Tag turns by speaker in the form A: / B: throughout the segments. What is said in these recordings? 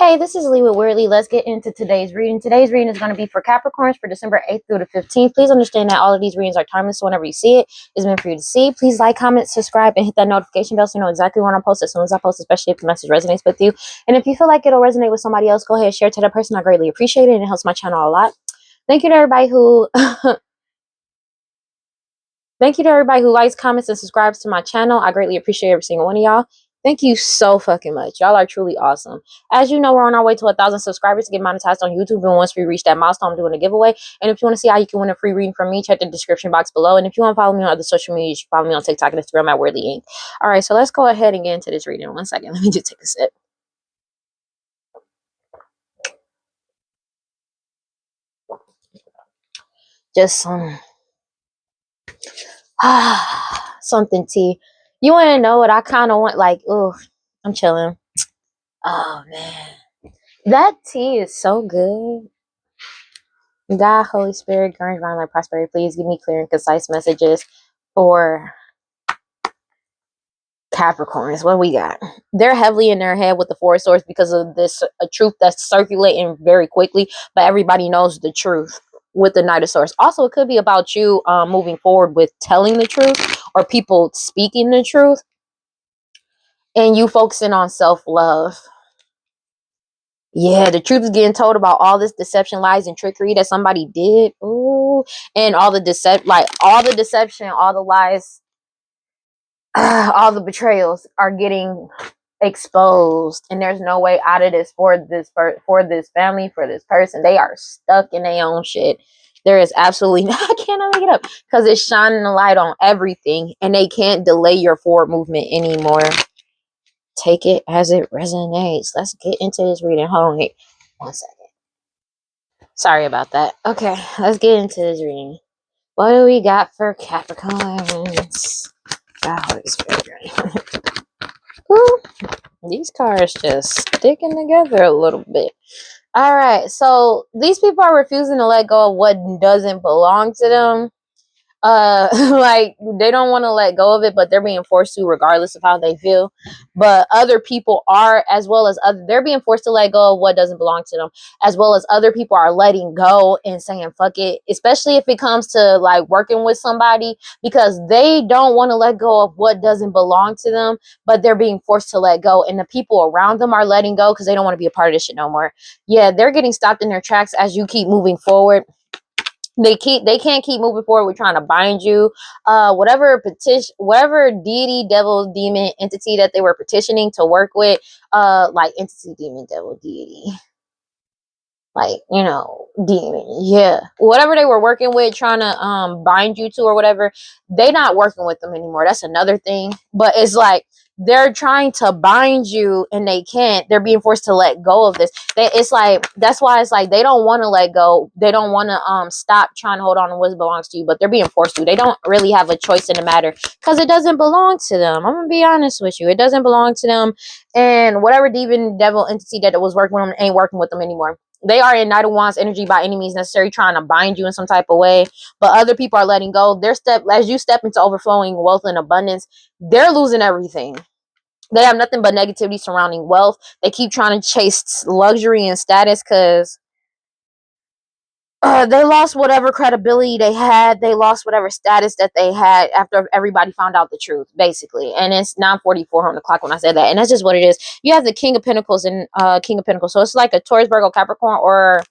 A: Hey, this is Lee with WeirdLee. Let's get into today's reading. Today's reading is going to be for Capricorns for December 8th through the 15th. Please understand that all of these readings are timeless, so whenever you see it, it's meant for you to see. Please like, comment, subscribe, and hit that notification bell so you know exactly when I post as soon as I post, especially if the message resonates with you. And if you feel like it'll resonate with somebody else, go ahead and share it to that person. I greatly appreciate it, and it helps my channel a lot. Thank you to everybody who likes, comments, and subscribes to my channel. I greatly appreciate every single one of y'all. Thank you so fucking much. Y'all are truly awesome. As you know, we're on our way to 1,000 subscribers to get monetized on YouTube. And once we reach that milestone, I'm doing a giveaway. And if you want to see how you can win a free reading from me, check the description box below. And if you want to follow me on other social media, you should follow me on TikTok and Instagram at WeirdLee Inc. All right, so let's go ahead and get into this reading. 1 second. Let me just take a sip. Just some something tea. You want to know what I kind of want? Like, oh, I'm chilling. Oh, man. That tea is so good. God, Holy Spirit, grant divine life, prosperity. Please give me clear and concise messages for Capricorns. What we got? They're heavily in their head with the Four of Swords because of this a truth that's circulating very quickly, but everybody knows the truth with the Knight of Swords. Also, it could be about you moving forward with telling the truth or people speaking the truth and you focusing on self-love. Yeah, the truth is getting told about all this deception, lies, and trickery that somebody did. Ooh, and all the deception, all the lies, all the betrayals are getting exposed, and there's no way out of this for this family, for this person. They are stuck in their own shit. There is absolutely I cannot make it up because it's shining a light on everything, and they can't delay your forward movement anymore. Take it as it resonates. Let's get into this reading. Hold on, wait 1 second. Sorry about that. Okay, let's get into this reading. What do we got for Capricorns? God, Ooh, these cards just sticking together a little bit. All right, so these people are refusing to let go of what doesn't belong to them. Like they don't want to let go of it, but they're being forced to regardless of how they feel. But other people are, as well as they're being forced to let go of what doesn't belong to them, as well as other people are letting go and saying fuck it, especially if it comes to like working with somebody, because they don't want to let go of what doesn't belong to them, but they're being forced to let go, and the people around them are letting go because they don't want to be a part of this shit no more. Yeah, they're getting stopped in their tracks as you keep moving forward. They can't keep moving forward with trying to bind you. Whatever deity, devil, demon, entity that they were petitioning to work with, like entity, demon, devil, deity, like, you know, demon, yeah, whatever they were working with, trying to bind you to or whatever, they not working with them anymore. That's another thing. But it's like they're trying to bind you and they can't. They're being forced to let go of this. It's like, that's why it's like they don't want to let go. They don't want to stop trying to hold on to what belongs to you, but they're being forced to. They don't really have a choice in the matter because it doesn't belong to them. I'm gonna be honest with you, it doesn't belong to them. And whatever demon, devil, entity that it was working with them ain't working with them anymore. They are in Knight of Wands energy by any means necessary, trying to bind you in some type of way. But other people are letting go. As you step into overflowing wealth and abundance, they're losing everything. They have nothing but negativity surrounding wealth. They keep trying to chase luxury and status because they lost whatever credibility they had. They lost whatever status that they had after everybody found out the truth, basically. And it's 9:44 on the clock when I said that. And that's just what it is. You have the King of Pentacles and King of Pentacles. So it's like a Taurus, Virgo, Capricorn, or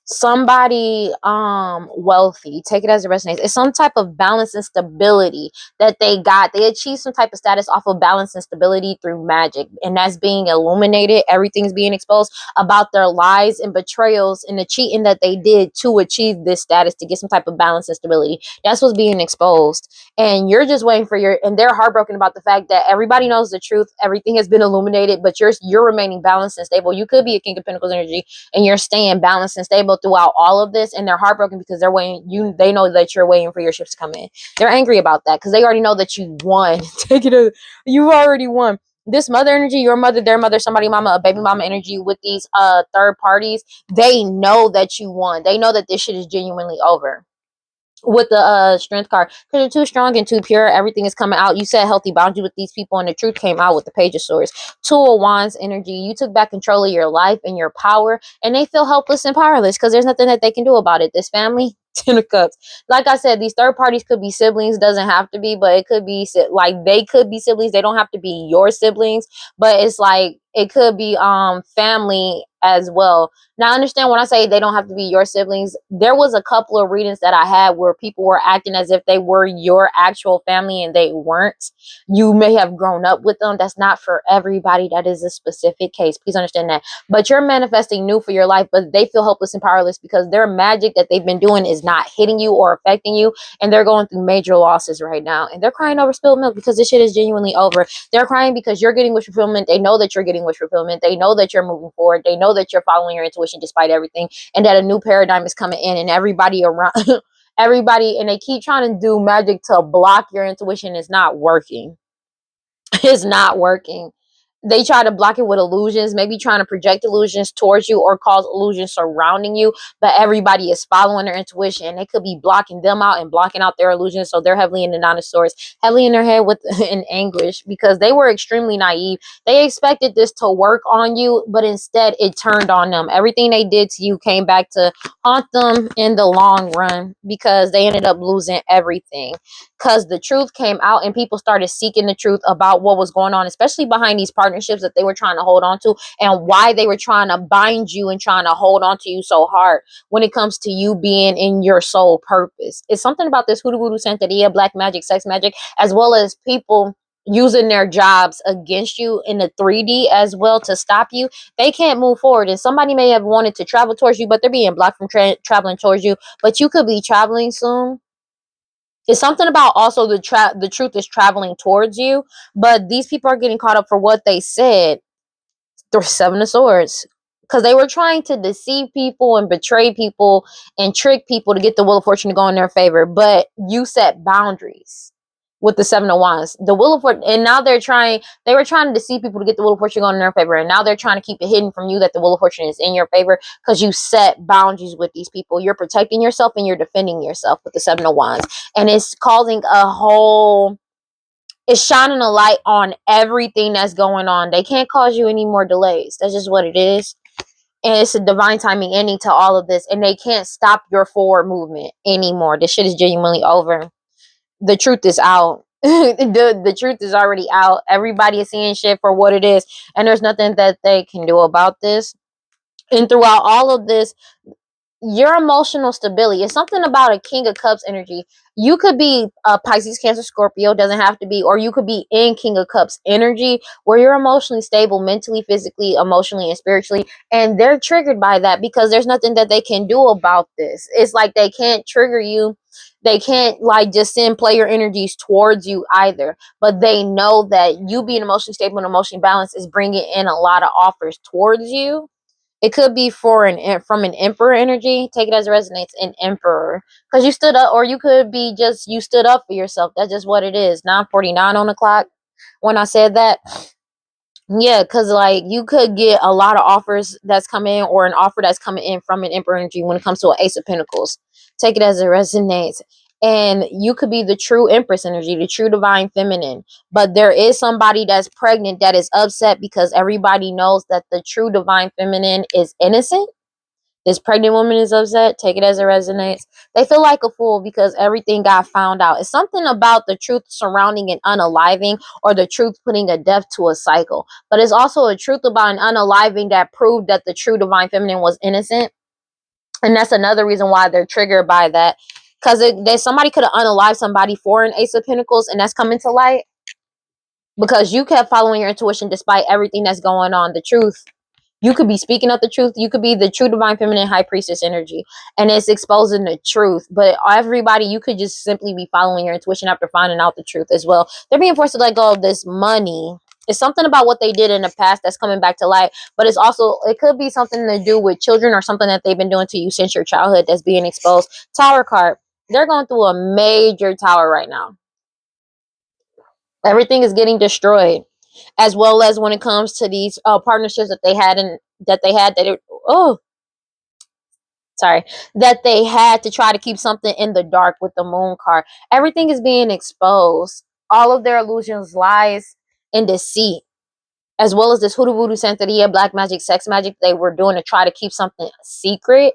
A: somebody wealthy. Take it as it resonates. It's some type of balance and stability that they achieved some type of status off of balance and stability through magic, and that's being illuminated. Everything's being exposed about their lies and betrayals and the cheating that they did to achieve this status, to get some type of balance and stability. That's what's being exposed, and you're just waiting for and they're heartbroken about the fact that everybody knows the truth, everything has been illuminated, but you're remaining balanced and stable. You could be a King of Pentacles energy and you're staying balanced and stable throughout all of this, and they're heartbroken because they know that you're waiting for your ships to come in. They're angry about that because they already know that you won. You've already won. This mother energy, your mother, their mother, somebody mama, a baby mama energy with these third parties, they know that you won. They know that this shit is genuinely over. with the strength card, because you're too strong and too pure. Everything is coming out. You set healthy boundaries with these people, and the truth came out with the Page of Swords. Two of Wands energy. You took back control of your life and your power, and they feel helpless and powerless because there's nothing that they can do about it. This family, Ten of Cups. Like I said, these third parties could be siblings. Doesn't have to be, but it could be like they could be siblings. They don't have to be your siblings, but it's like it could be family as well. Now, I understand when I say they don't have to be your siblings. There was a couple of readings that I had where people were acting as if they were your actual family and they weren't. You may have grown up with them. That's not for everybody. That is a specific case. Please understand that. But you're manifesting new for your life, but they feel hopeless and powerless because their magic that they've been doing is not hitting you or affecting you. And they're going through major losses right now. And they're crying over spilled milk because this shit is genuinely over. They're crying because you're getting wish fulfillment. They know that you're getting wish fulfillment. They know that you're moving forward. They know that you're following your intuition despite everything, and that a new paradigm is coming in, and everybody around everybody, and they keep trying to do magic to block your intuition. Is not working. It's not working. They try to block it with illusions, maybe trying to project illusions towards you or cause illusions surrounding you, but everybody is following their intuition, and they could be blocking them out and blocking out their illusions. So they're heavily in the Nine of Swords, heavily in their head with in anguish because they were extremely naive. They expected this to work on you, but instead it turned on them. Everything they did to you came back to haunt them in the long run because they ended up losing everything because the truth came out and people started seeking the truth about what was going on, especially behind these partnerships that they were trying to hold on to, and why they were trying to bind you and trying to hold on to you so hard when it comes to you being in your soul purpose. It's something about this hoodoo voodoo santeria, black magic, sex magic, as well as people using their jobs against you in the 3D as well to stop you. They can't move forward, and somebody may have wanted to travel towards you, but they're being blocked from traveling towards you. But you could be traveling soon. It's something about also the truth is traveling towards you, but these people are getting caught up for what they said. The Seven of Swords, because they were trying to deceive people and betray people and trick people to get the Wheel of Fortune to go in their favor. But you set boundaries with the Seven of Wands, the Wheel of Fortune, and now they were trying to deceive people to get the Wheel of Fortune going in their favor, and now they're trying to keep it hidden from you that the Wheel of Fortune is in your favor because you set boundaries with these people. You're protecting yourself and you're defending yourself with the Seven of Wands, and it's causing a whole, it's shining a light on everything that's going on. They can't cause you any more delays. That's just what it is. And it's a divine timing ending to all of this. And they can't stop your forward movement anymore. This shit is genuinely over. The truth is out. The truth is already out. Everybody is seeing shit for what it is. And there's nothing that they can do about this. And throughout all of this, your emotional stability is something about a King of Cups energy. You could be a Pisces, Cancer, Scorpio, doesn't have to be, or you could be in King of Cups energy where you're emotionally stable mentally, physically, emotionally, and spiritually, and they're triggered by that because there's nothing that they can do about this. It's like they can't trigger you. They can't like just send player energies towards you either, but they know that you being emotionally stable and emotionally balanced is bringing in a lot of offers towards you. It could be for from an emperor energy. Take it as it resonates. An emperor, because you stood up, or you could be just you stood up for yourself. That's just what it is. 9:49 on the clock. When I said that, yeah, because like you could get a lot of offers that's coming in, or an offer that's coming in from an emperor energy when it comes to an Ace of Pentacles. Take it as it resonates. And you could be the true Empress energy, the true divine feminine. But there is somebody that's pregnant that is upset because everybody knows that the true divine feminine is innocent. This pregnant woman is upset. Take it as it resonates. They feel like a fool because everything got found out. It's something about the truth surrounding an unaliving, or the truth putting a death to a cycle. But it's also a truth about an unaliving that proved that the true divine feminine was innocent. And that's another reason why they're triggered by that. Because somebody could have unalived somebody for an Ace of Pentacles, and that's coming to light because you kept following your intuition despite everything that's going on. The truth, you could be speaking up the truth. You could be the true divine feminine high priestess energy, and it's exposing the truth. But everybody, you could just simply be following your intuition after finding out the truth as well. They're being forced to let go of this money. It's something about what they did in the past that's coming back to light, but it's also, it could be something to do with children or something that they've been doing to you since your childhood that's being exposed. Tower card. They're going through a major tower right now. Everything is getting destroyed, as well as when it comes to these partnerships that they had, and that it, oh, sorry, that they had to try to keep something in the dark with the moon card. Everything is being exposed. All of their illusions, lies, and deceit, as well as this hoodoo voodoo santeria, black magic, sex magic they were doing to try to keep something secret.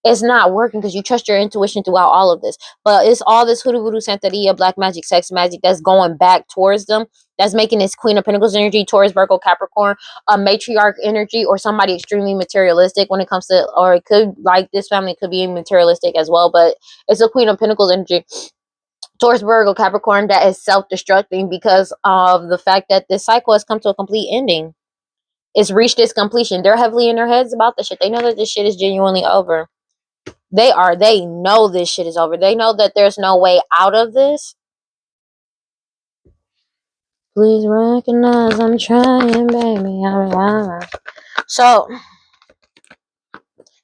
A: It's not working because you trust your intuition throughout all of this. But it's all this hoodoo voodoo santeria, black magic, sex magic that's going back towards them. That's making this Queen of Pentacles energy, Taurus, Virgo, Capricorn, a matriarch energy, or somebody extremely materialistic when it comes to, or it could, like this family could be materialistic as well, but it's a Queen of Pentacles energy. Taurus, Virgo, Capricorn that is self-destructing because of the fact that this cycle has come to a complete ending. It's reached its completion. They're heavily in their heads about this shit. They know that this shit is genuinely over. They know this shit is over. They know that there's no way out of this. Please recognize I'm trying, baby. So,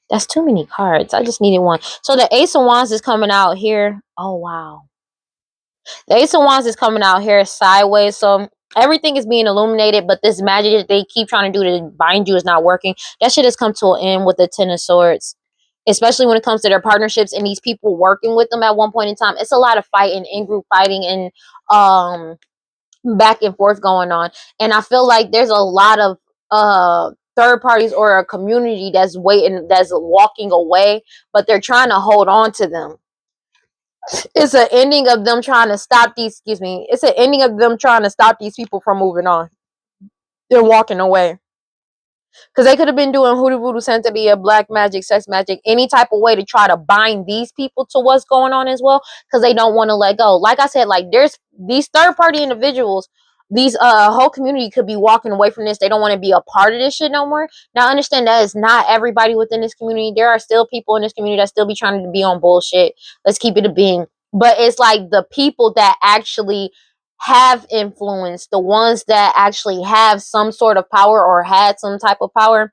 A: that's too many cards. I just needed one. So the Ace of Wands is coming out here. Oh, wow. The Ace of Wands is coming out here sideways. So everything is being illuminated, but this magic that they keep trying to do to bind you is not working. That shit has come to an end with the Ten of Swords. Especially when it comes to their partnerships and these people working with them at one point in time. It's a lot of fighting, in-group fighting, and back and forth going on. And I feel like there's a lot of third parties or a community that's waiting, that's walking away, but they're trying to hold on to them. It's an ending of them trying to stop these, it's an ending of them trying to stop these people from moving on. They're walking away. Because they could have been doing hoodoo voodoo santeria, black magic, sex magic, any type of way to try to bind these people to what's going on as well. Because they don't want to let go. Like I said, like there's these third party individuals, these whole community could be walking away from this. They don't want to be a part of this shit no more. Now understand that is not everybody within this community. There are still people in this community that still be trying to be on bullshit. Let's keep it a being. But it's like the people that actually have influence, the ones that actually have some sort of power or had some type of power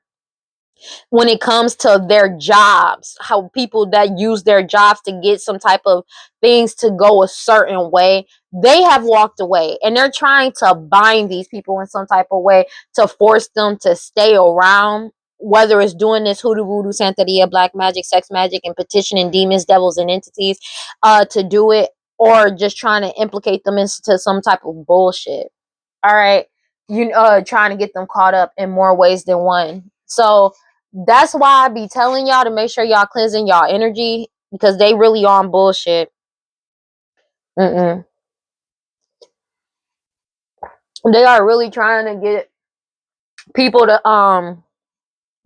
A: when it comes to their jobs, how people that use their jobs to get some type of things to go a certain way, they have walked away and they're trying to bind these people in some type of way to force them to stay around, whether it's doing this hoodoo voodoo santeria, black magic, sex magic, and petitioning demons, devils, and entities to do it, or just trying to implicate them into some type of bullshit. All right, trying to get them caught up in more ways than one. So that's why I be telling y'all to make sure y'all cleansing y'all energy, because they really on bullshit. They are really trying to get people to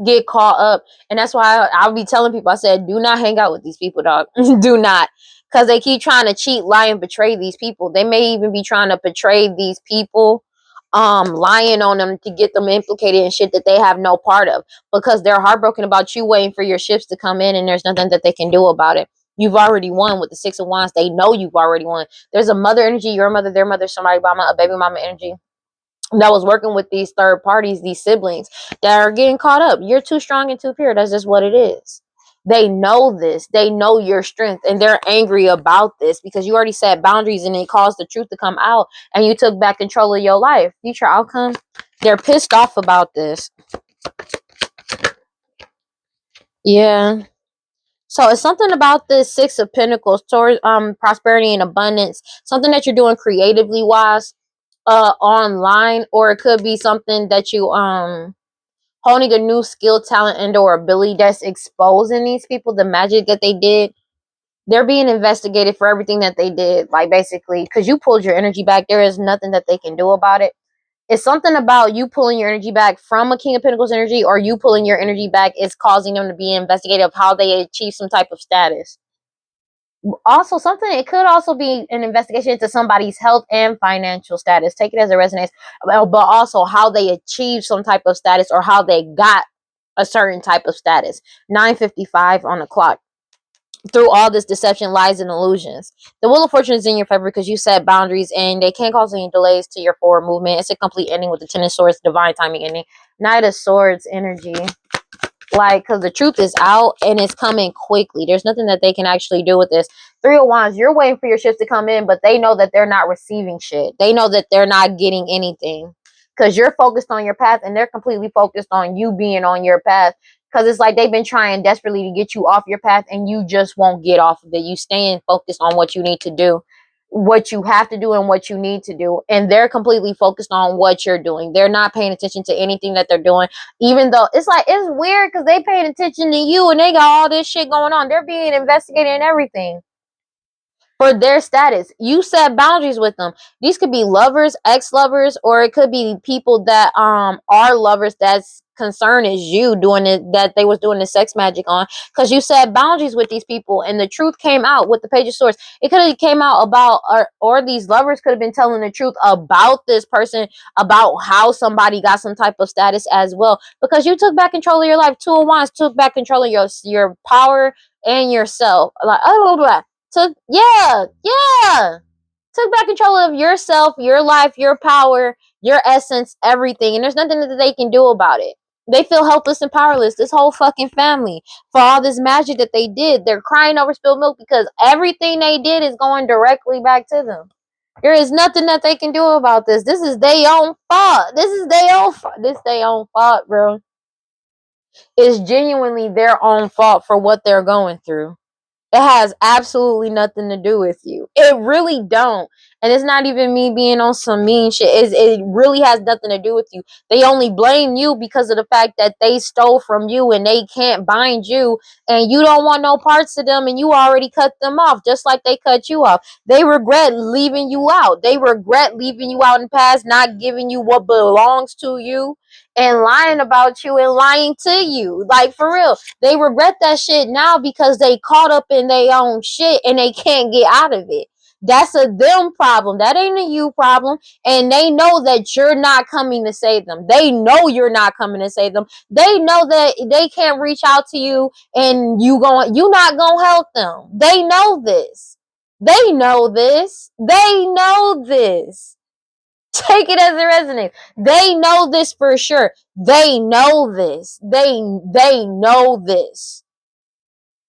A: get caught up, and that's why I'll be telling people, I said, do not hang out with these people, dog. Do not, because they keep trying to cheat, lie, and betray these people. They may even be trying to betray these people, lying on them to get them implicated in shit that they have no part of, because they're heartbroken about you waiting for your ships to come in and there's nothing that they can do about it. You've already won with the Six of Wands. They know you've already won. There's a mother energy, your mother, their mother, somebody mama, a baby mama energy that was working with these third parties, these siblings that are getting caught up. You're too strong and too pure. That's just what it is. They know this. They know your strength, and they're angry about this because you already set boundaries and it caused the truth to come out, and you took back control of your life. Future outcome. They're pissed off about this. Yeah. So it's something about this Six of Pentacles towards prosperity and abundance. Something that you're doing creatively wise, online, or it could be something that you honing a new skill, talent, and or ability that's exposing these people, the magic that they did. They're being investigated for everything that they did, like basically, because you pulled your energy back. There is nothing that they can do about it. It's something about you pulling your energy back from a King of Pentacles energy, or you pulling your energy back is causing them to be investigated of how they achieve some type of status. Also, something, it could also be an investigation into somebody's health and financial status. Take it as it resonates, but also how they achieve some type of status or how they got a certain type of status. 9:55 on the clock. Through all this deception, lies, and illusions, the Wheel of Fortune is in your favor because you set boundaries and they can't cause any delays to your forward movement. It's a complete ending with the Ten of Swords, divine timing ending. Knight of Swords energy. Like, because the truth is out and it's coming quickly. There's nothing that they can actually do with this. Three of Wands, you're waiting for your ships to come in, but they know that they're not receiving shit. They know that they're not getting anything because you're focused on your path and they're completely focused on you being on your path. Because it's like they've been trying desperately to get you off your path and you just won't get off of it. You staying focused on what you need to do, what you have to do and what you need to do. And they're completely focused on what you're doing. They're not paying attention to anything that they're doing, even though it's like, it's weird because they paying attention to you and they got all this shit going on. They're being investigated and everything for their status. You set boundaries with them. These could be lovers, ex-lovers, or it could be people that are lovers that's concern is you doing it, that they was doing the sex magic on, because you set boundaries with these people and the truth came out with the page of swords. It could have came out about, or these lovers could have been telling the truth about this person, about how somebody got some type of status as well, because you took back control of your life. Two of Wands took back control of your power and yourself. Like, oh, took back control of yourself, your life, your power, your essence, everything. And there's nothing that they can do about it. They feel helpless and powerless. This whole fucking family, for all this magic that they did, they're crying over spilled milk because everything they did is going directly back to them. There is nothing that they can do about this. This is their own fault. This is their own fault, bro. It's genuinely their own fault for what they're going through. It has absolutely nothing to do with you. It really don't. And it's not even me being on some mean shit. It really has nothing to do with you. They only blame you because of the fact that they stole from you and they can't bind you and you don't want no parts of them and you already cut them off just like they cut you off. They regret leaving you out. They regret leaving you out in the past, not giving you what belongs to you and lying about you and lying to you. Like, for real. They regret that shit now because they caught up in their own shit and they can't get out of it. That's a them problem. That ain't a you problem. And they know that you're not coming to save them. They know you're not coming to save them. They know that they can't reach out to you and you not gonna help them. They know this. They know this. They know this. Take it as it resonates. They know this for sure. They know this. They know this.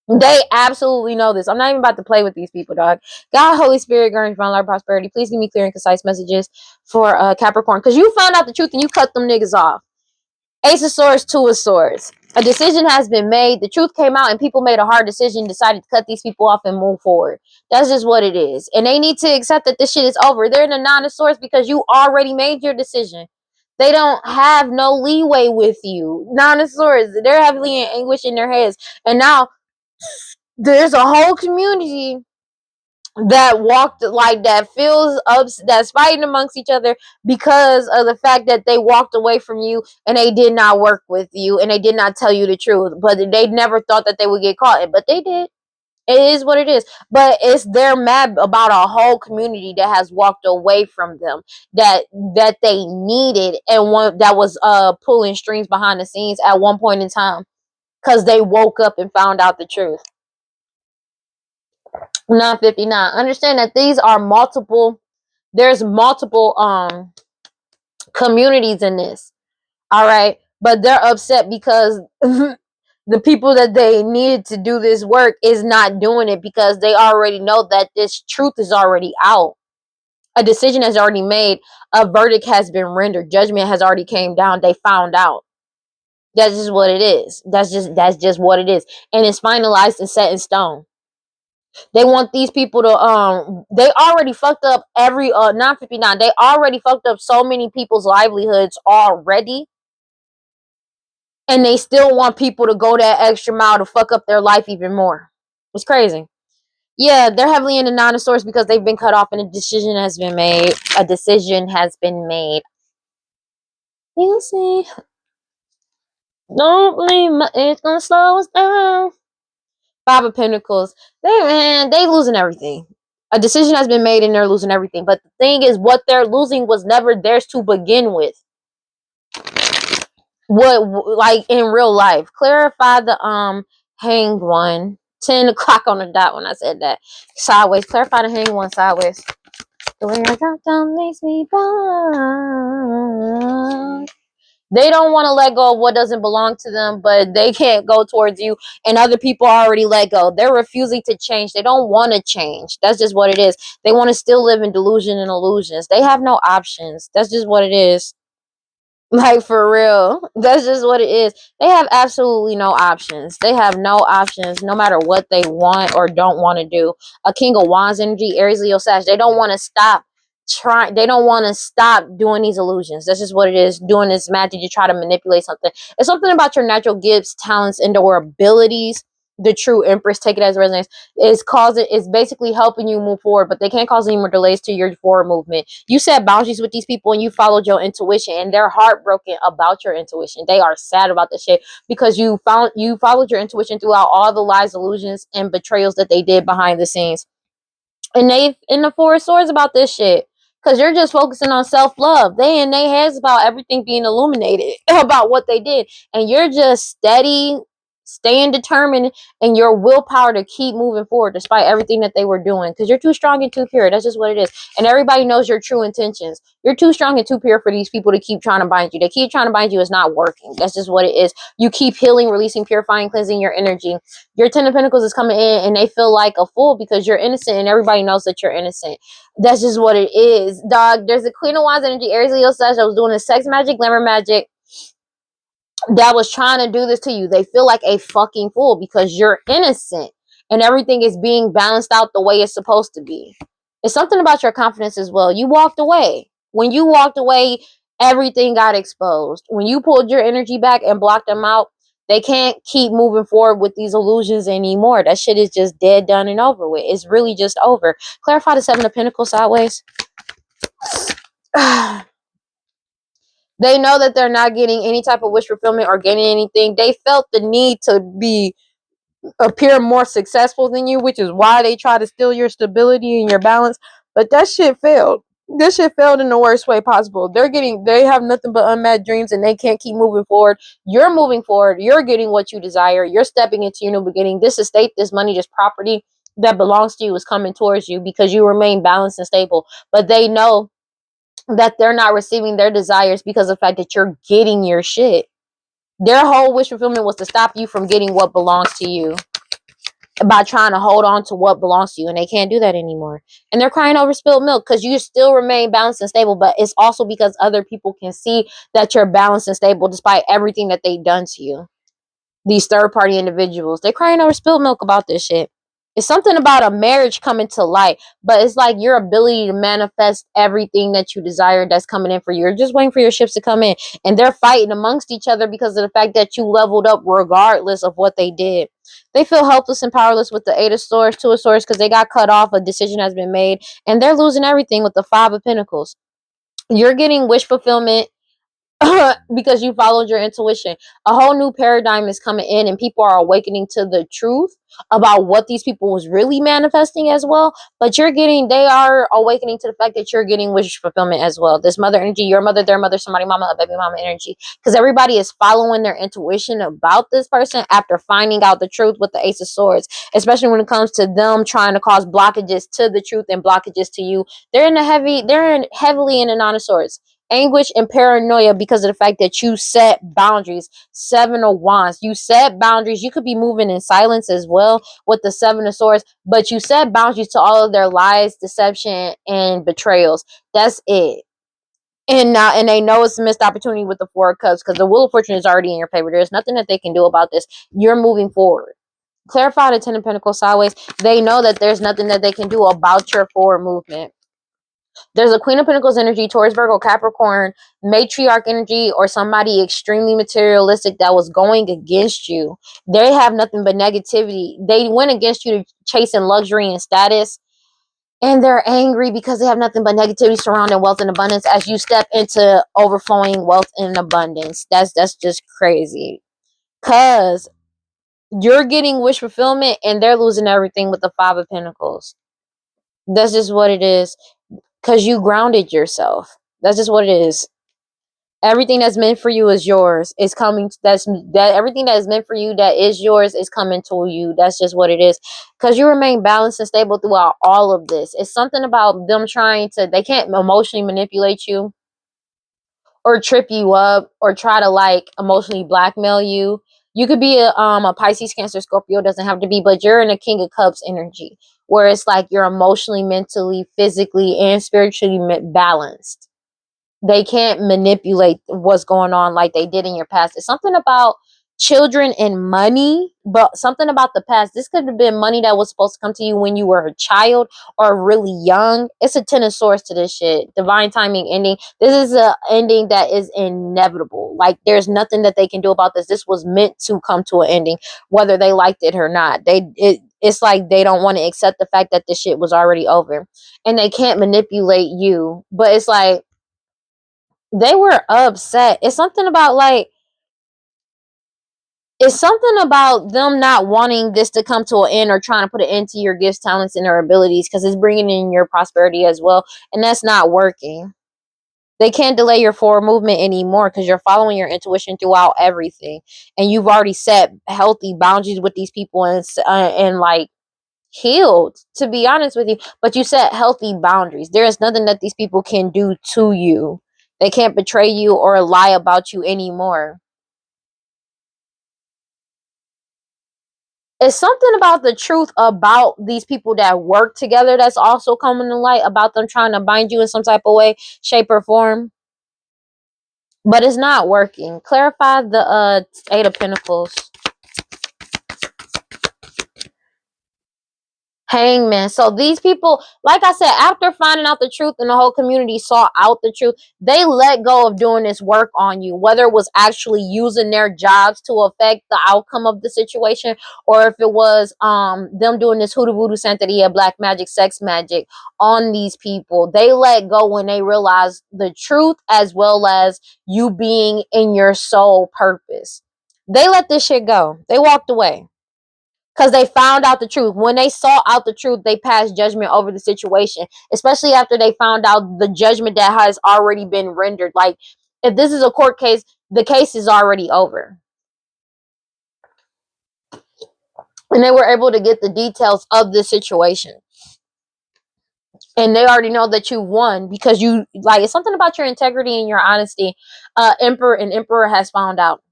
A: They absolutely know this. I'm not even about to play with these people, dog. God, Holy Spirit, guardian divine light, prosperity. Please give me clear and concise messages for Capricorn, because you found out the truth and you cut them niggas off. Ace of Swords, Two of Swords. A decision has been made. The truth came out and people made a hard decision, decided to cut these people off and move forward. That's just what it is. And they need to accept that this shit is over. They're in the Nine of Swords because you already made your decision. They don't have no leeway with you. Nine of Swords. They're heavily in anguish in their heads. And now there's a whole community that walked like that feels ups that's fighting amongst each other because of the fact that they walked away from you and they did not work with you and they did not tell you the truth, but they never thought that they would get caught, but they did. It is what it is. But they're mad about a whole community that has walked away from them, that they needed, and one that was pulling strings behind the scenes at one point in time because they woke up and found out the truth. 959. Understand that these are there's multiple communities in this. All right. But they're upset because the people that they needed to do this work is not doing it because they already know that this truth is already out. A decision has already made. A verdict has been rendered. Judgment has already came down. They found out. That's just what it is. That's just what it is. And it's finalized and set in stone. They want these people to they already fucked up every 959. They already fucked up so many people's livelihoods already. And they still want people to go that extra mile to fuck up their life even more. It's crazy. Yeah, they're heavily in the Nine of Swords because they've been cut off and a decision has been made. A decision has been made. You see, don't believe it's gonna slow us down. Five of Pentacles. They losing everything. A decision has been made and they're losing everything. But the thing is, what they're losing was never theirs to begin with. What, like in real life? Clarify the Hanged One. 10 o'clock on the dot when I said that. Sideways. Clarify the Hanged One sideways. The way I drop down makes me blind. They don't want to let go of what doesn't belong to them, but they can't go towards you, and other people already let go. They're refusing to change. They don't want to change. That's just what it is. They want to still live in delusion and illusions. They have no options. That's just what it is. Like, for real. That's just what it is. They have absolutely no options. They have no options no matter what they want or don't want to do. A King of Wands energy, Aries, Leo, Sag. They don't want to stop trying. They don't want to stop doing these illusions. That's just what it is. Doing this magic to try to manipulate something. It's something about your natural gifts, talents, and or abilities. The true Empress, take it as resonance, is basically helping you move forward, but they can't cause any more delays to your forward movement. You set boundaries with these people and you followed your intuition, and they're heartbroken about your intuition. They are sad about the shit because you followed your intuition throughout all the lies, illusions, and betrayals that they did behind the scenes. And they in the Four of Swords about this shit. Cause you're just focusing on self-love. They in their heads about everything being illuminated about what they did. And you're just steady, staying determined, and your willpower to keep moving forward despite everything that they were doing. Cause you're too strong and too pure. That's just what it is. And everybody knows your true intentions. You're too strong and too pure for these people to keep trying to bind you. They keep trying to bind you. It's not working. That's just what it is. You keep healing, releasing, purifying, cleansing your energy. Your Ten of Pentacles is coming in and they feel like a fool because you're innocent and everybody knows that you're innocent. That's just what it is, dog. There's a Queen of Wands energy, Aries, Leo, Sag, that was doing a sex magic, glamour magic, that was trying to do this to you. They feel like a fucking fool because you're innocent and everything is being balanced out the way it's supposed to be. It's something about your confidence as well. You walked away. When you walked away, everything got exposed. When you pulled your energy back and blocked them out, they can't keep moving forward with these illusions anymore. That shit is just dead, done, and over with. It's really just over. Clarify the Seven of Pentacles sideways. They know that they're not getting any type of wish fulfillment or gaining anything. They felt the need to appear more successful than you, which is why they try to steal your stability and your balance. But that shit failed. This shit failed in the worst way possible. They have nothing but unmet dreams and they can't keep moving forward. You're moving forward. You're getting what you desire. You're stepping into your new beginning. This estate, this money, this property that belongs to you is coming towards you because you remain balanced and stable. But they know that they're not receiving their desires because of the fact that you're getting your shit. Their whole wish fulfillment was to stop you from getting what belongs to you by trying to hold on to what belongs to you, and they can't do that anymore. And they're crying over spilled milk because you still remain balanced and stable, but it's also because other people can see that you're balanced and stable despite everything that they've done to you. These third-party individuals, they're crying over spilled milk about this shit. It's something about a marriage coming to light, but it's like your ability to manifest everything that you desire that's coming in for you. You're just waiting for your ships to come in, and they're fighting amongst each other because of the fact that you leveled up regardless of what they did. They feel helpless and powerless with the Eight of Swords, Two of Swords, because they got cut off, a decision has been made, and they're losing everything with the Five of Pentacles. You're getting wish fulfillment because you followed your intuition. A whole new paradigm is coming in and people are awakening to the truth about what these people was really manifesting as well. But they are awakening to the fact that you're getting wish fulfillment as well. This mother energy, your mother, their mother, somebody mama, a baby mama energy, because everybody is following their intuition about this person after finding out the truth with the Ace of Swords, especially when it comes to them trying to cause blockages to the truth and blockages to you. They're heavily in the Nine of Swords, anguish and paranoia because of the fact that you set boundaries. Seven of Wands, you set boundaries. You could be moving in silence as well with the Seven of Swords, but you set boundaries to all of their lies, deception, and betrayals. That's it. And they know it's a missed opportunity with the Four of Cups because the Wheel of Fortune is already in your favor. There's nothing that they can do about this. You're moving forward. Clarify the Ten of Pentacles sideways. They know that there's nothing that they can do about your forward movement. There's a Queen of Pentacles energy, Taurus, Virgo, Capricorn, matriarch energy, or somebody extremely materialistic that was going against you. They have nothing but negativity. They went against you to chasing luxury and status. And they're angry because they have nothing but negativity surrounding wealth and abundance as you step into overflowing wealth and abundance. That's just crazy. Because you're getting wish fulfillment and they're losing everything with the Five of Pentacles. That's just what it is. Because you grounded yourself. That's just what it is. Everything that's meant for you is yours. It's coming. Everything that is meant for you that is yours is coming to you. That's just what it is. Because you remain balanced and stable throughout all of this. It's something about them they can't emotionally manipulate you or trip you up or try to like emotionally blackmail you. You could be a Pisces, Cancer, Scorpio, doesn't have to be, but you're in a King of Cups energy where it's like you're emotionally, mentally, physically, and spiritually balanced. They can't manipulate what's going on like they did in your past. It's something about children and money, but something about the past. This could have been money that was supposed to come to you when you were a child or really young. It's a ten of swords to this shit. Divine timing ending. This is a ending that is inevitable. Like there's nothing that they can do about this. This was meant to come to an ending, whether they liked it or not. It's like they don't want to accept the fact that this shit was already over, and they can't manipulate you. But it's like they were upset. It's something about them not wanting this to come to an end or trying to put an end to your gifts, talents, and their abilities because it's bringing in your prosperity as well. And that's not working. They can't delay your forward movement anymore because you're following your intuition throughout everything. And you've already set healthy boundaries with these people and like healed, to be honest with you. But you set healthy boundaries. There is nothing that these people can do to you. They can't betray you or lie about you anymore. It's something about the truth about these people that work together that's also coming to light about them trying to bind you in some type of way, shape, or form. But it's not working. Clarify the Eight of Pentacles. Hangman. So these people, like I said, after finding out the truth and the whole community saw out the truth, they let go of doing this work on you, whether it was actually using their jobs to affect the outcome of the situation, or if it was them doing this hoodoo voodoo santeria, black magic, sex magic on these people. They let go when they realized the truth, as well as you being in your soul purpose. They let this shit go. They walked away because they found out the truth. When they saw out the truth, they passed judgment over the situation, especially after they found out the judgment that has already been rendered. Like, if this is a court case, the case is already over. And they were able to get the details of the situation. And they already know that you won because you, like, it's something about your integrity and your honesty. Emperor has found out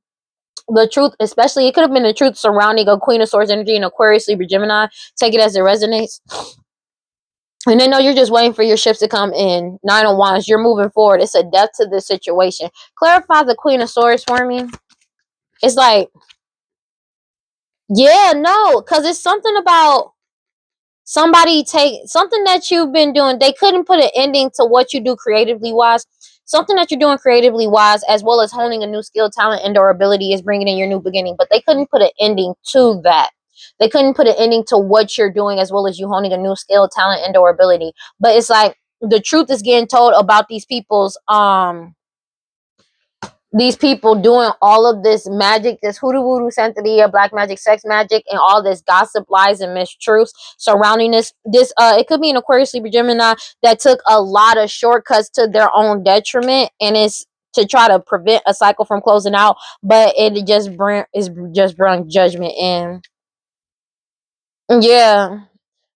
A: the truth, especially it could have been the truth surrounding a Queen of Swords energy and Aquarius, Libra, Gemini. Take it as it resonates. And they know you're just waiting for your ships to come in. Nine of Wands, you're moving forward. It's a death to this situation. Clarify the Queen of Swords for me. It's like, yeah, no, because it's something about somebody take something that you've been doing. They couldn't put an ending to what you do creatively wise. Something that you're doing creatively wise, as well as honing a new skill, talent, and or ability is bringing in your new beginning. But they couldn't put an ending to that. They couldn't put an ending to what you're doing, as well as you honing a new skill, talent, and or ability. But it's like the truth is getting told about these people doing all of this magic, this hoodoo voodoo santeria, black magic, sex magic, and all this gossip, lies, and mistruths surrounding this. It could be an Aquarius, Libra, Gemini that took a lot of shortcuts to their own detriment, and it's to try to prevent a cycle from closing out. But it just brought judgment in. Yeah,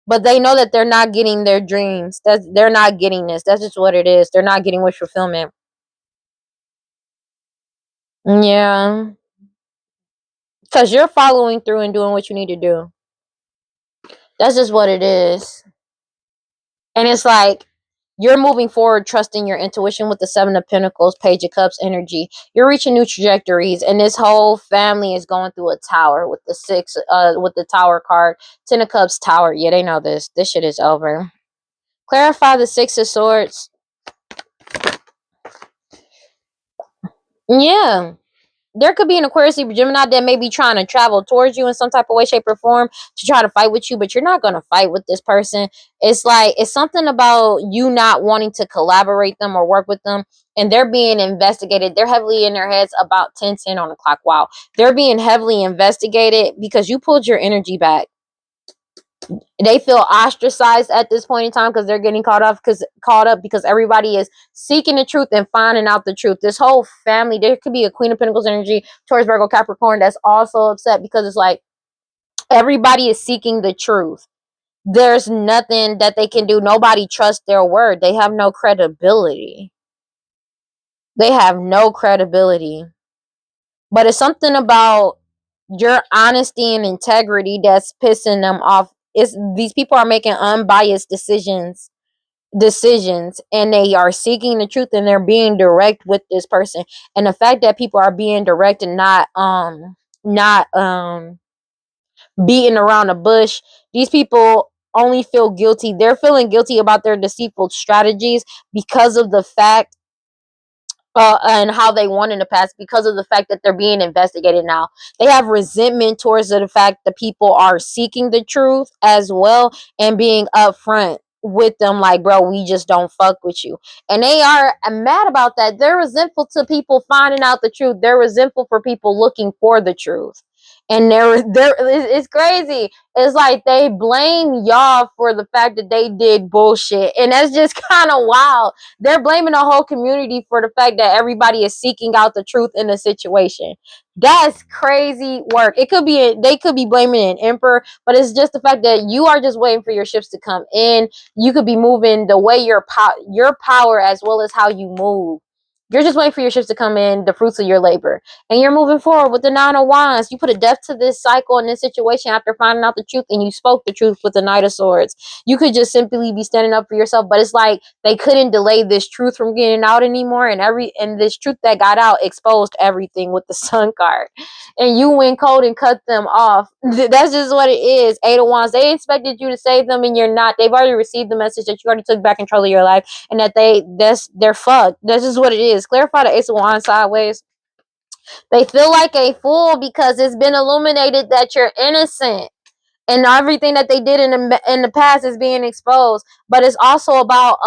A: but they know that they're not getting their dreams. They're not getting this. That's just what it is. They're not getting wish fulfillment. Yeah. Because you're following through and doing what you need to do. That's just what it is. And it's like you're moving forward, trusting your intuition with the Seven of Pentacles, Page of Cups energy. You're reaching new trajectories, and this whole family is going through a tower with the with the Tower card. Ten of Cups, Tower. Yeah, they know this. This shit is over. Clarify the Six of Swords. Yeah. There could be an Aquarius, Libra, Gemini that may be trying to travel towards you in some type of way, shape, or form to try to fight with you, but you're not going to fight with this person. It's like, it's something about you not wanting to collaborate them or work with them, and they're being investigated. They're heavily in their heads about 10-10 on the clock. Wow. They're being heavily investigated because you pulled your energy back. They feel ostracized at this point in time because they're getting caught up because everybody is seeking the truth and finding out the truth. This whole family, there could be a Queen of Pentacles energy, Taurus, Virgo, Capricorn, that's also upset because it's like everybody is seeking the truth. There's nothing that they can do. Nobody trusts their word. They have no credibility. They have no credibility. But it's something about your honesty and integrity that's pissing them off. These people are making unbiased decisions decisions, and they are seeking the truth, and they're being direct with this person. And the fact that people are being direct and not beating around the bush, these people only feel guilty. They're feeling guilty about their deceitful strategies because of the fact and how they won in the past, because of the fact that they're being investigated now. They have resentment towards the fact that people are seeking the truth as well, and being upfront with them, like, bro, we just don't fuck with you. And they are mad about that. They're resentful to people finding out the truth. They're resentful for people looking for the truth. And it's crazy. It's like they blame y'all for the fact that they did bullshit. And that's just kind of wild. They're blaming the whole community for the fact that everybody is seeking out the truth in the situation. That's crazy work. They could be blaming an emperor, but it's just the fact that you are just waiting for your ships to come in. You could be moving the way your power, as well as how you move. You're just waiting for your ships to come in, the fruits of your labor. And you're moving forward with the Nine of Wands. You put a death to this cycle and this situation after finding out the truth, and you spoke the truth with the Knight of Swords. You could just simply be standing up for yourself, but it's like they couldn't delay this truth from getting out anymore, and this truth that got out exposed everything with the Sun card. And you went cold and cut them off. That's just what it is. Eight of Wands. They expected you to save them, and you're not. They've already received the message that you already took back control of your life, and that they're fucked. That's just what it is. Clarify the Ace of Wands sideways. They feel like a fool because it's been illuminated that you're innocent, and everything that they did in the past is being exposed. But it's also about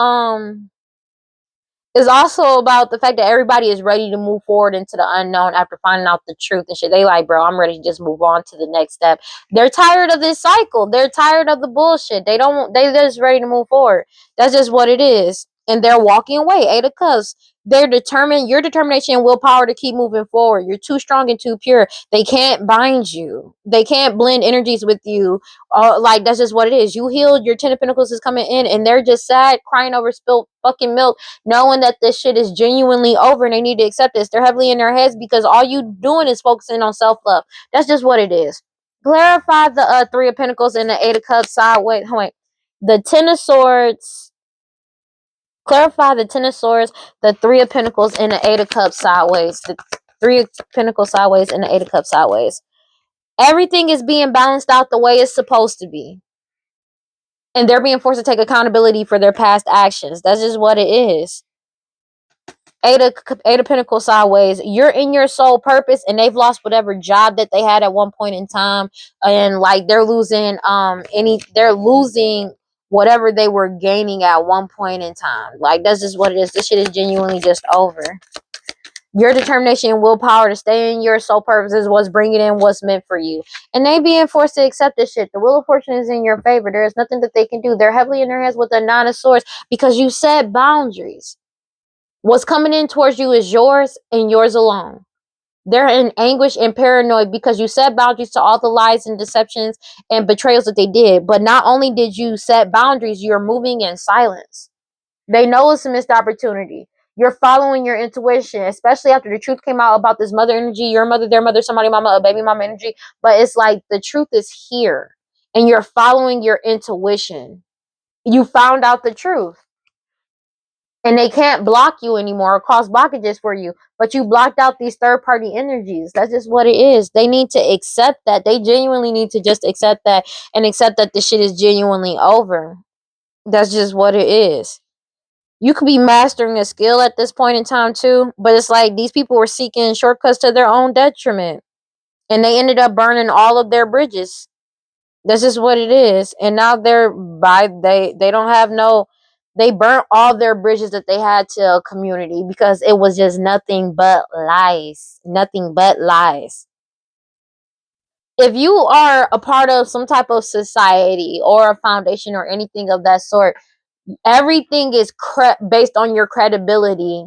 A: the fact that everybody is ready to move forward into the unknown after finding out the truth and shit. They like, bro, I'm ready to just move on to the next step. They're tired of this cycle. They're tired of the bullshit. They're just ready to move forward. That's just what it is. And they're walking away. Eight of Cups. They're determined. Your determination and willpower to keep moving forward. You're too strong and too pure. They can't bind you. They can't blend energies with you. Like, that's just what it is. You healed. Your Ten of Pentacles is coming in, and they're just sad, crying over spilled fucking milk, knowing that this shit is genuinely over, and they need to accept this. They're heavily in their heads because all you doing is focusing on self-love. That's just what it is. Clarify the Three of Pentacles and the Eight of Cups sideways. Wait. The Ten of Swords. Clarify the Ten of Swords, the Three of Pentacles, and the Eight of Cups sideways. The Three of Pentacles sideways and the Eight of Cups sideways. Everything is being balanced out the way it's supposed to be. And they're being forced to take accountability for their past actions. That's just what it is. Eight of Pentacles sideways. You're in your soul purpose, and they've lost whatever job that they had at one point in time, and like they're losing whatever they were gaining at one point in time. Like, that's just what it is. This shit is genuinely just over. Your determination and willpower to stay in your soul purpose is what's bringing in what's meant for you. And they being forced to accept this shit. The Wheel of Fortune is in your favor. There is nothing that they can do. They're heavily in their hands with the Nine of Swords because you set boundaries. What's coming in towards you is yours and yours alone. They're in anguish and paranoid because you set boundaries to all the lies and deceptions and betrayals that they did. But not only did you set boundaries, you're moving in silence. They know it's a missed opportunity. You're following your intuition, especially after the truth came out about this mother energy, your mother, their mother, somebody mama, a baby mama energy. But it's like the truth is here, and you're following your intuition. You found out the truth. And they can't block you anymore or cause blockages for you. But you blocked out these third-party energies. That's just what it is. They need to accept that. They genuinely need to just accept that, and accept that this shit is genuinely over. That's just what it is. You could be mastering a skill at this point in time too. But it's like these people were seeking shortcuts to their own detriment. And they ended up burning all of their bridges. That's just what it is. And now they don't have no, they burnt all their bridges that they had to a community because it was just nothing but lies. Nothing but lies. If you are a part of some type of society or a foundation or anything of that sort, everything is based on your credibility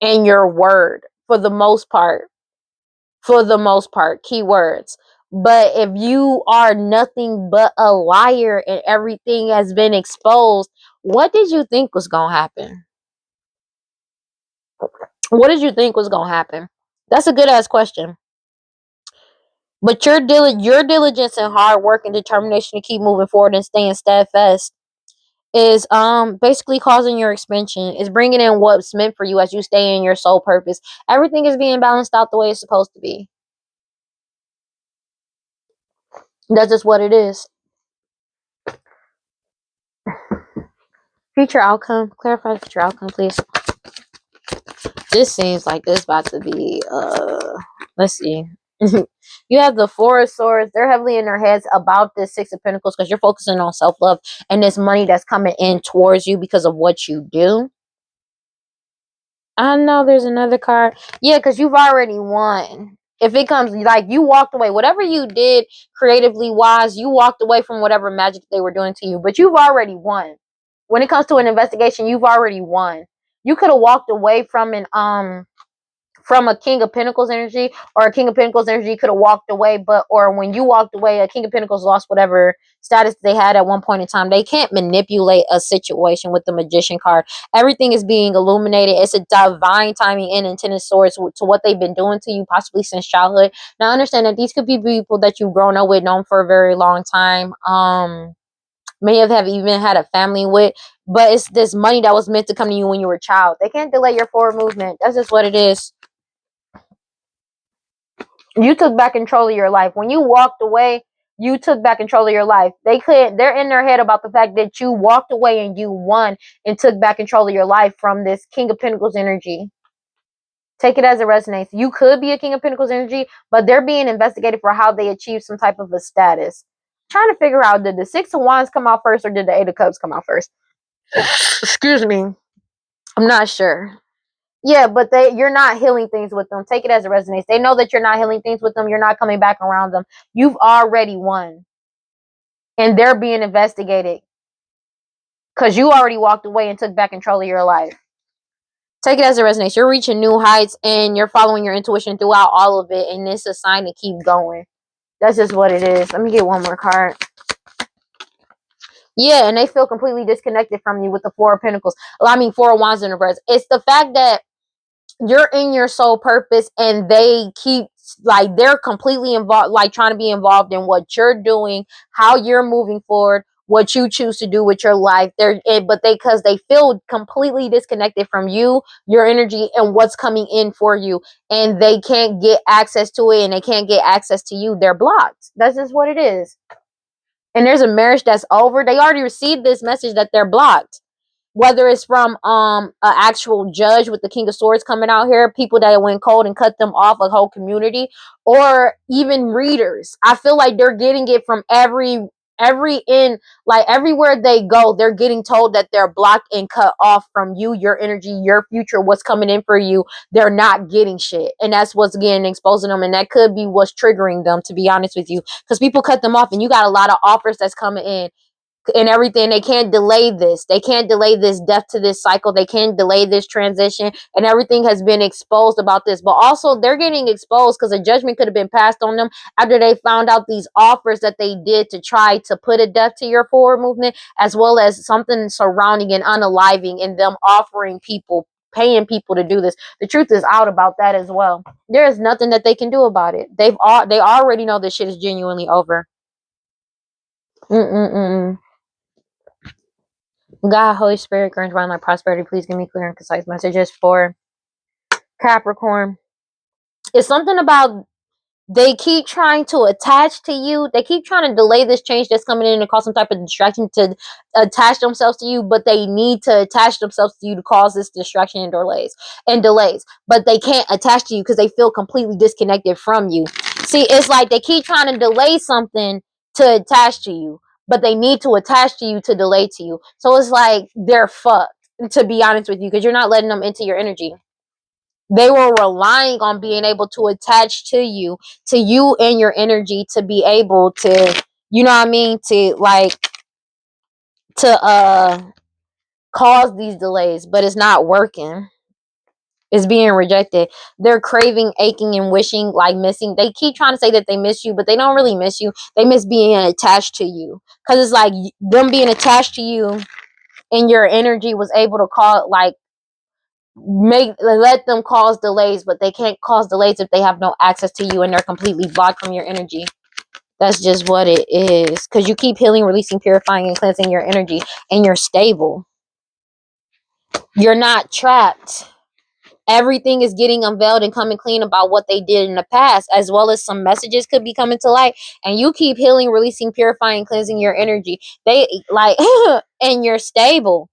A: and your word for the most part. For the most part, keywords. But if you are nothing but a liar and everything has been exposed, what did you think was going to happen? What did you think was going to happen? That's a good ass question. But your diligence and hard work and determination to keep moving forward and staying steadfast is basically causing your expansion. It's bringing in what's meant for you as you stay in your soul purpose. Everything is being balanced out the way it's supposed to be. That's just what it is. Future outcome. Clarify the future outcome, please. This seems like this about to be let's see. You have the Four of Swords. They're heavily in their heads about this Six of Pentacles because you're focusing on self-love and this money that's coming in towards you because of what you do. I know there's another card. Yeah, because you've already won. If it comes like you walked away, whatever you did creatively wise, you walked away from whatever magic they were doing to you, but you've already won. When it comes to an investigation, you've already won. You could have walked away from an from a King of Pentacles energy, or a King of Pentacles energy could have walked away, but or when you walked away, a King of Pentacles lost whatever status they had at one point in time. They can't manipulate a situation with the Magician card. Everything is being illuminated. It's a divine timing and Ten of Swords to what they've been doing to you, possibly since childhood. Now, understand that these could be people that you've grown up with, known for a very long time. Many of them have even had a family with, but it's this money that was meant to come to you when you were a child. They can't delay your forward movement. That's just what it is. You took back control of your life. When you walked away, you took back control of your life. They're in their head about the fact that you walked away and you won and took back control of your life from this King of Pentacles energy. Take it as it resonates. You could be a King of Pentacles energy, but they're being investigated for how they achieve some type of a status. I'm trying to figure out, did the Six of Wands come out first or did the Eight of Cups come out first? Excuse me. I'm not sure. Yeah, but you're not healing things with them. Take it as it resonates. They know that you're not healing things with them. You're not coming back around them. You've already won. And they're being investigated. Because you already walked away and took back control of your life. Take it as it resonates. You're reaching new heights and you're following your intuition throughout all of it. And it's a sign to keep going. That's just what it is. Let me get one more card. Yeah, and they feel completely disconnected from you with the Four of Pentacles. I mean, Four of Wands in reverse. It's the fact that you're in your soul purpose and they keep like they're completely involved, like trying to be involved in what you're doing, how you're moving forward, what you choose to do with your life. But because they feel completely disconnected from you, your energy, and what's coming in for you, and they can't get access to it and they can't get access to you, they're blocked. That's just what it is. And there's a marriage that's over. They already received this message that they're blocked. Whether it's from an actual judge with the King of Swords coming out here, people that went cold and cut them off, a whole community, or even readers. I feel like they're getting it from every in, like everywhere they go, they're getting told that they're blocked and cut off from you, your energy, your future, what's coming in for you. They're not getting shit. And that's what's getting exposing them. And that could be what's triggering them, to be honest with you. Because people cut them off and you got a lot of offers that's coming in and everything. They can't delay this. They can't delay this death to this cycle. They can't delay this transition, and everything has been exposed about this. But also they're getting exposed because a judgment could have been passed on them after they found out these offers that they did to try to put a death to your forward movement, as well as something surrounding and unaliving, and them offering people, paying people to do this. The truth is out about that as well. There is nothing that they can do about it. They already know this shit is genuinely over. God, Holy Spirit, grant divine life, prosperity. Please give me clear and concise messages for Capricorn. It's something about they keep trying to attach to you. They keep trying to delay this change that's coming in and cause some type of distraction to attach themselves to you, but they need to attach themselves to you to cause this distraction and delays. But they can't attach to you because they feel completely disconnected from you. See, it's like they keep trying to delay something to attach to you, but they need to attach to you to delay to you. So it's like they're fucked, to be honest with you, because you're not letting them into your energy. They were relying on being able to attach to you and your energy to be able to, you know what I mean, to like to cause these delays, but it's not working. It's being rejected. They're craving, aching, and wishing, like missing. They keep trying to say that they miss you, but they don't really miss you. They miss being attached to you, because it's like them being attached to you and your energy was able to call, like, let them cause delays, but they can't cause delays if they have no access to you and they're completely blocked from your energy. That's just what it is. Because you keep healing, releasing, purifying, and cleansing your energy, and you're stable. You're not trapped. Everything is getting unveiled and coming clean about what they did in the past, as well as some messages could be coming to light. And you keep healing, releasing, purifying, cleansing your energy. They like, and you're stable.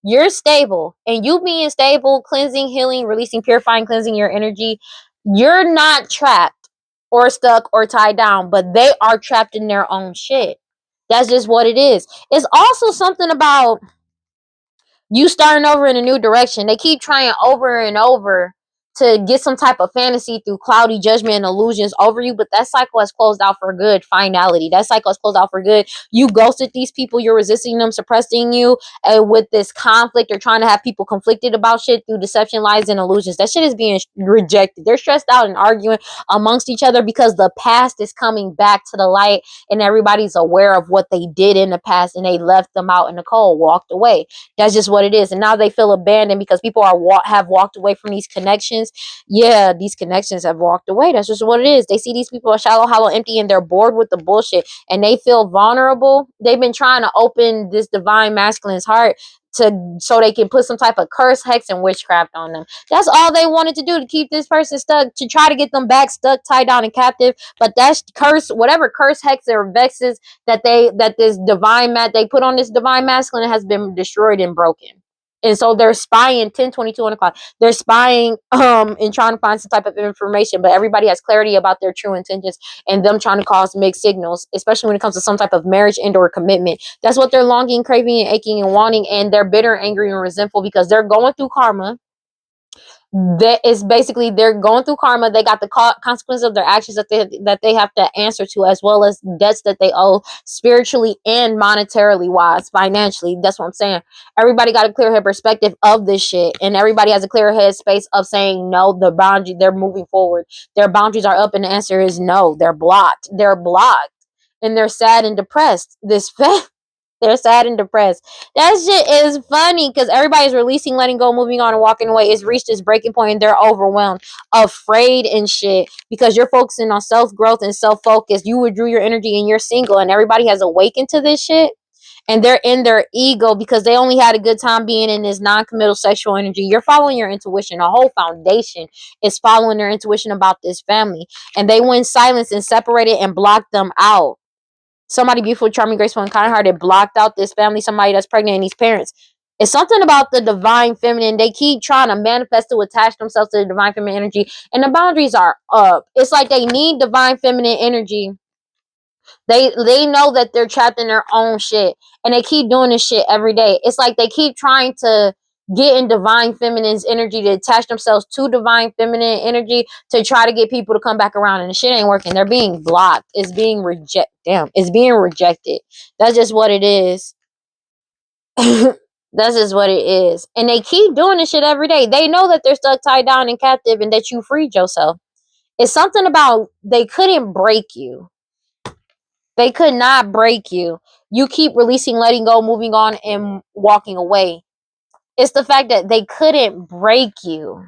A: You're stable. And you being stable, cleansing, healing, releasing, purifying, cleansing your energy, you're not trapped or stuck or tied down, but they are trapped in their own shit. That's just what it is. It's also something about you starting over in a new direction. They keep trying over and over to get some type of fantasy through cloudy judgment and illusions over you, but that cycle has closed out for good. Finality. That cycle has closed out for good. You ghosted these people. You're resisting them, suppressing you, and with this conflict, you're trying to have people conflicted about shit through deception, lies, and illusions. That shit is being rejected. They're stressed out and arguing amongst each other because the past is coming back to the light, and everybody's aware of what they did in the past, and they left them out in the cold, walked away. That's just what it is. And now they feel abandoned because people have walked away from these connections. Yeah, these connections have walked away. That's just what it is. They see these people are shallow, hollow, empty, and they're bored with the bullshit, and they feel vulnerable. They've been trying to open this divine masculine's heart to so they can put some type of curse, hex, and witchcraft on them. That's all they wanted to do, to keep this person stuck, to try to get them back stuck, tied down, and captive. But that's curse, whatever curse, hex, or vexes that this divine they put on this divine masculine has been destroyed and broken. And so they're spying 10:22 on the clock. They're spying and trying to find some type of information, but everybody has clarity about their true intentions, and them trying to cause mixed signals, especially when it comes to some type of marriage and or commitment. That's what they're longing, craving, and aching and wanting, and they're bitter, angry, and resentful because they're going through karma. That is basically, they're going through karma. They got the consequences of their actions that they have to answer to, as well as debts that they owe spiritually and monetarily wise, financially. That's what I'm saying. Everybody got a clear head perspective of this shit, and everybody has a clear head space of saying no. The boundary, they're moving forward. Their boundaries are up, and the answer is no. They're blocked. They're blocked, and they're sad and depressed. They're sad and depressed. That shit is funny because everybody's releasing, letting go, moving on, and walking away. It's reached this breaking point and they're overwhelmed, afraid and shit because you're focusing on self-growth and self-focus. You withdrew your energy and you're single, and everybody has awakened to this shit, and they're in their ego because they only had a good time being in this non-committal sexual energy. You're following your intuition. The whole foundation is following their intuition about this family, and they went silence and separated and blocked them out. Somebody beautiful, charming, graceful, and kind-hearted blocked out this family, somebody that's pregnant, and these parents. It's something about the divine feminine. They keep trying to manifest to attach themselves to the divine feminine energy, and the boundaries are up. It's like they need divine feminine energy. They know that they're trapped in their own shit, and they keep doing this shit every day. It's like they keep trying to get in divine feminine's energy, to attach themselves to divine feminine energy, to try to get people to come back around, and the shit ain't working. They're being blocked. It's being rejected. Damn, it's being rejected. That's just what it is. That's just what it is. And they keep doing this shit every day. They know that they're stuck, tied down, and captive, and that you freed yourself. It's something about they couldn't break you. They could not break you. You keep releasing, letting go, moving on, and walking away. It's the fact that they couldn't break you.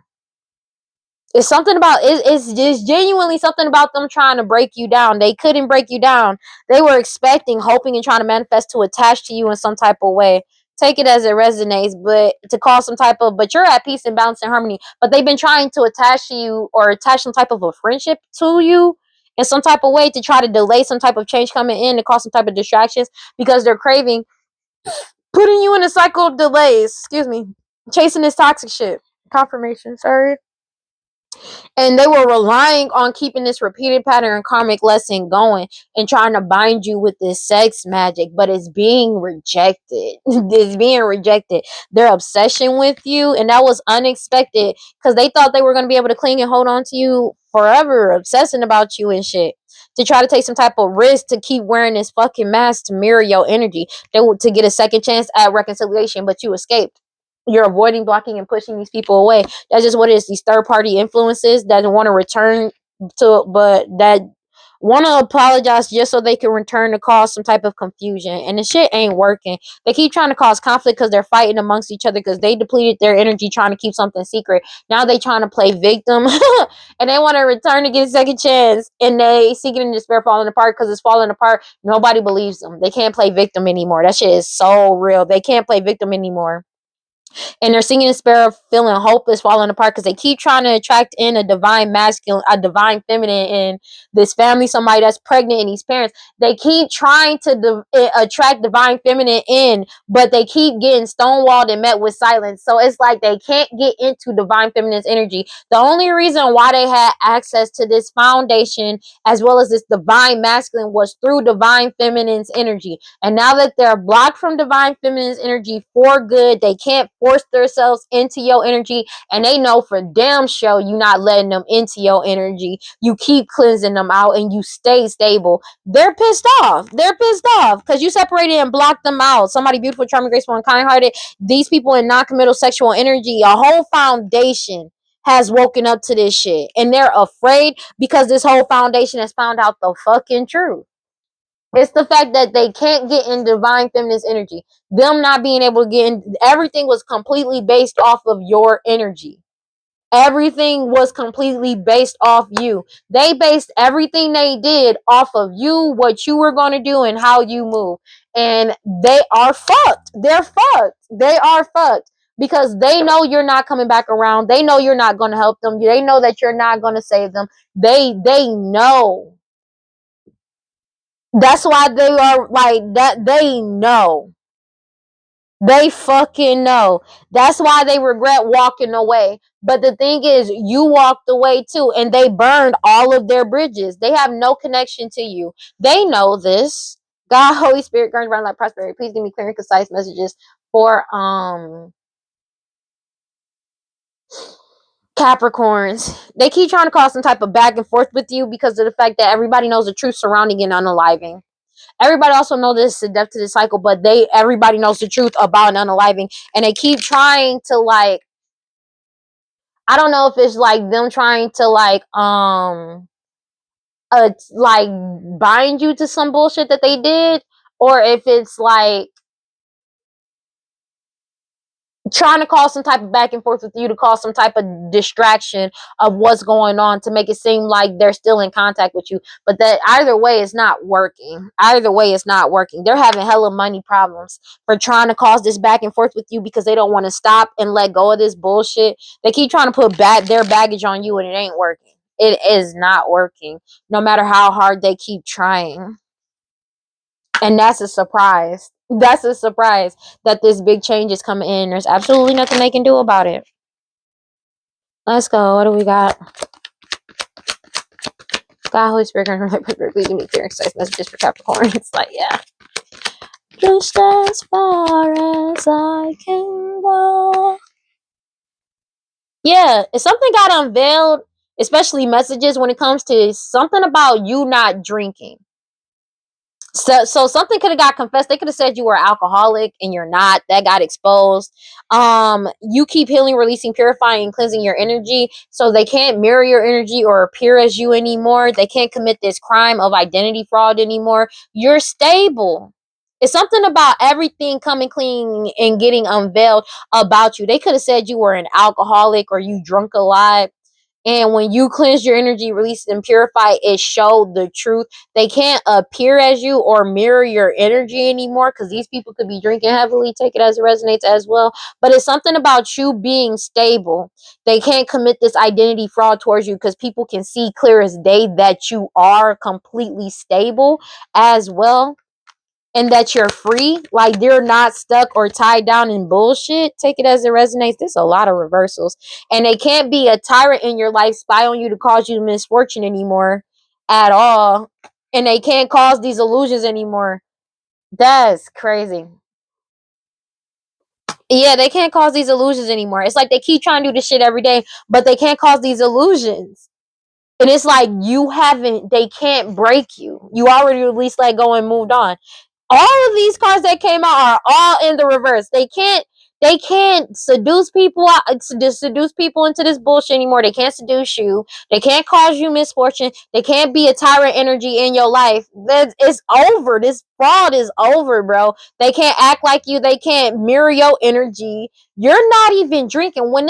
A: It's something about it's just genuinely something about them trying to break you down. They couldn't break you down. They were expecting, hoping, and trying to manifest to attach to you in some type of way. Take it as it resonates, but to cause some type of, but you're at peace and balance and harmony. But they've been trying to attach to you or attach some type of a friendship to you in some type of way to try to delay some type of change coming in, to cause some type of distractions because they're craving putting you in a cycle of delays. Excuse me. Chasing this toxic shit. Confirmation, sorry. And they were relying on keeping this repeated pattern and karmic lesson going and trying to bind you with this sex magic, but it's being rejected. It's being rejected. Their obsession with you, and that was unexpected because they thought they were going to be able to cling and hold on to you forever, obsessing about you and shit. To try to take some type of risk to keep wearing this fucking mask to mirror your energy. To get a second chance at reconciliation, but you escaped. You're avoiding, blocking, and pushing these people away. That's just what it is. These third party influences that want to return to, but that want to apologize just so they can return to cause some type of confusion, and the shit ain't working. They keep trying to cause conflict because they're fighting amongst each other because they depleted their energy trying to keep something secret. Now they trying to play victim and they want to return to get a second chance, and they seeking in despair falling apart because it's falling apart. Nobody believes them. They can't play victim anymore. That shit is so real. They can't play victim anymore, and they're singing in despair, feeling hopeless, falling apart because they keep trying to attract in a divine masculine, a divine feminine in this family, somebody that's pregnant, and these parents. They keep trying to attract divine feminine in, but they keep getting stonewalled and met with silence. So it's like they can't get into divine feminine's energy. The only reason why they had access to this foundation as well as this divine masculine was through divine feminine's energy. And now that they're blocked from divine feminine's energy for good, they can't force themselves into your energy, and they know for damn sure you not letting them into your energy. You keep cleansing them out and you stay stable. They're pissed off. They're pissed off because you separated and blocked them out. Somebody beautiful, charming, graceful, and kind-hearted. These people in non-committal sexual energy, a whole foundation has woken up to this shit, and they're afraid because this whole foundation has found out the fucking truth. It's the fact that they can't get in divine feminist energy. Them not being able to get in, everything was completely based off of your energy. Everything was completely based off you. They based everything they did off of you, what you were going to do, and how you move. And they are fucked. They're fucked. They are fucked. Because they know you're not coming back around. They know you're not going to help them. They know that you're not going to save them. They know. That's why they are like that. They know. They fucking know. That's why they regret walking away. But the thing is, you walked away too, and they burned all of their bridges. They have no connection to you. They know this. God, Holy Spirit, grant around like prosperity. Please give me clear and concise messages for Capricorns. They keep trying to cause some type of back and forth with you because of the fact that everybody knows the truth surrounding an unaliving. Everybody also knows this is a death to the cycle, but everybody knows the truth about an unaliving, and they keep trying to like, I don't know if it's like them trying to like bind you to some bullshit that they did, or if it's like trying to cause some type of back and forth with you to cause some type of distraction of what's going on to make it seem like they're still in contact with you. But that either way is not working. Either way is not working. They're having hella money problems for trying to cause this back and forth with you because they don't want to stop and let go of this bullshit. They keep trying to put their baggage on you, and it ain't working. It is not working, no matter how hard they keep trying. And that's a surprise. That's a surprise that this big change is coming in. There's absolutely nothing they can do about it. Let's go. What do we got? God, Holy Spirit, please give me clear, concise messages for Capricorn. It's like, yeah. Just as far as I can go. Yeah, if something got unveiled, especially messages when it comes to something about you not drinking. So something could have got confessed. They could have said you were alcoholic and you're not. That got exposed. You keep healing, releasing, purifying, and cleansing your energy, so they can't mirror your energy or appear as you anymore. They can't commit this crime of identity fraud anymore. You're stable. It's something about everything coming clean and getting unveiled about you. They could have said you were an alcoholic or you drunk a lot. And when you cleanse your energy, release and purify, it showed the truth. They can't appear as you or mirror your energy anymore because these people could be drinking heavily. Take it as it resonates as well. But it's something about you being stable. They can't commit this identity fraud towards you because people can see clear as day that you are completely stable as well. And that you're free, like they're not stuck or tied down in bullshit. Take it as it resonates. There's a lot of reversals, and they can't be a tyrant in your life, spy on you to cause you misfortune anymore at all, and they can't cause these illusions anymore. That's crazy. Yeah, they can't cause these illusions anymore. It's like they keep trying to do this shit every day, but they can't cause these illusions. And it's like they can't break you. You already at least let go and moved on. All of these cards that came out are all in the reverse. They They can't seduce people seduce people into this bullshit anymore. They can't seduce you. They can't cause you misfortune. They can't be a tyrant energy in your life. It's over. This fraud is over, bro. They can't act like you. They can't mirror your energy. You're not even drinking. When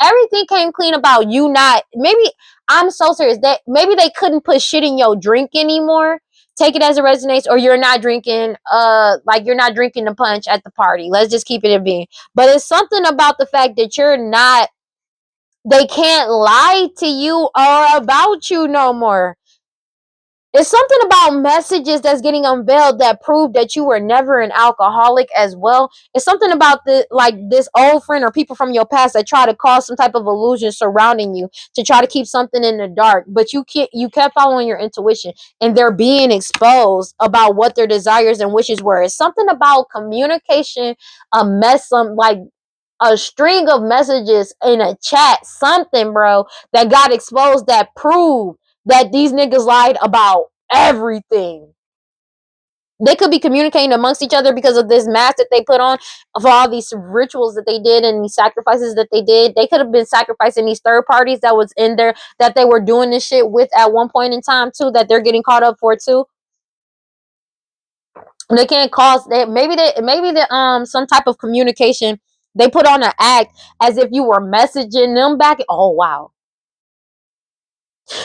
A: everything came clean about you not, maybe I'm so serious that maybe they couldn't put shit in your drink anymore. Take it as it resonates, or you're not drinking like you're not drinking the punch at the party. Let's just keep it a being. But it's something about the fact that you're not, they can't lie to you or about you no more. It's something about messages that's getting unveiled that prove that you were never an alcoholic as well. It's something about the like this old friend or people from your past that try to cause some type of illusion surrounding you to try to keep something in the dark. But you kept following your intuition, and they're being exposed about what their desires and wishes were. It's something about communication, some like a string of messages in a chat, something, bro, that got exposed that proved that these niggas lied about everything. They could be communicating amongst each other because of this mask that they put on, of all these rituals that they did and these sacrifices that they did. They could have been sacrificing these third parties that was in there that they were doing this shit with at one point in time too, that they're getting caught up for too. They can't cause they maybe the some type of communication they put on an act as if you were messaging them back. Oh wow.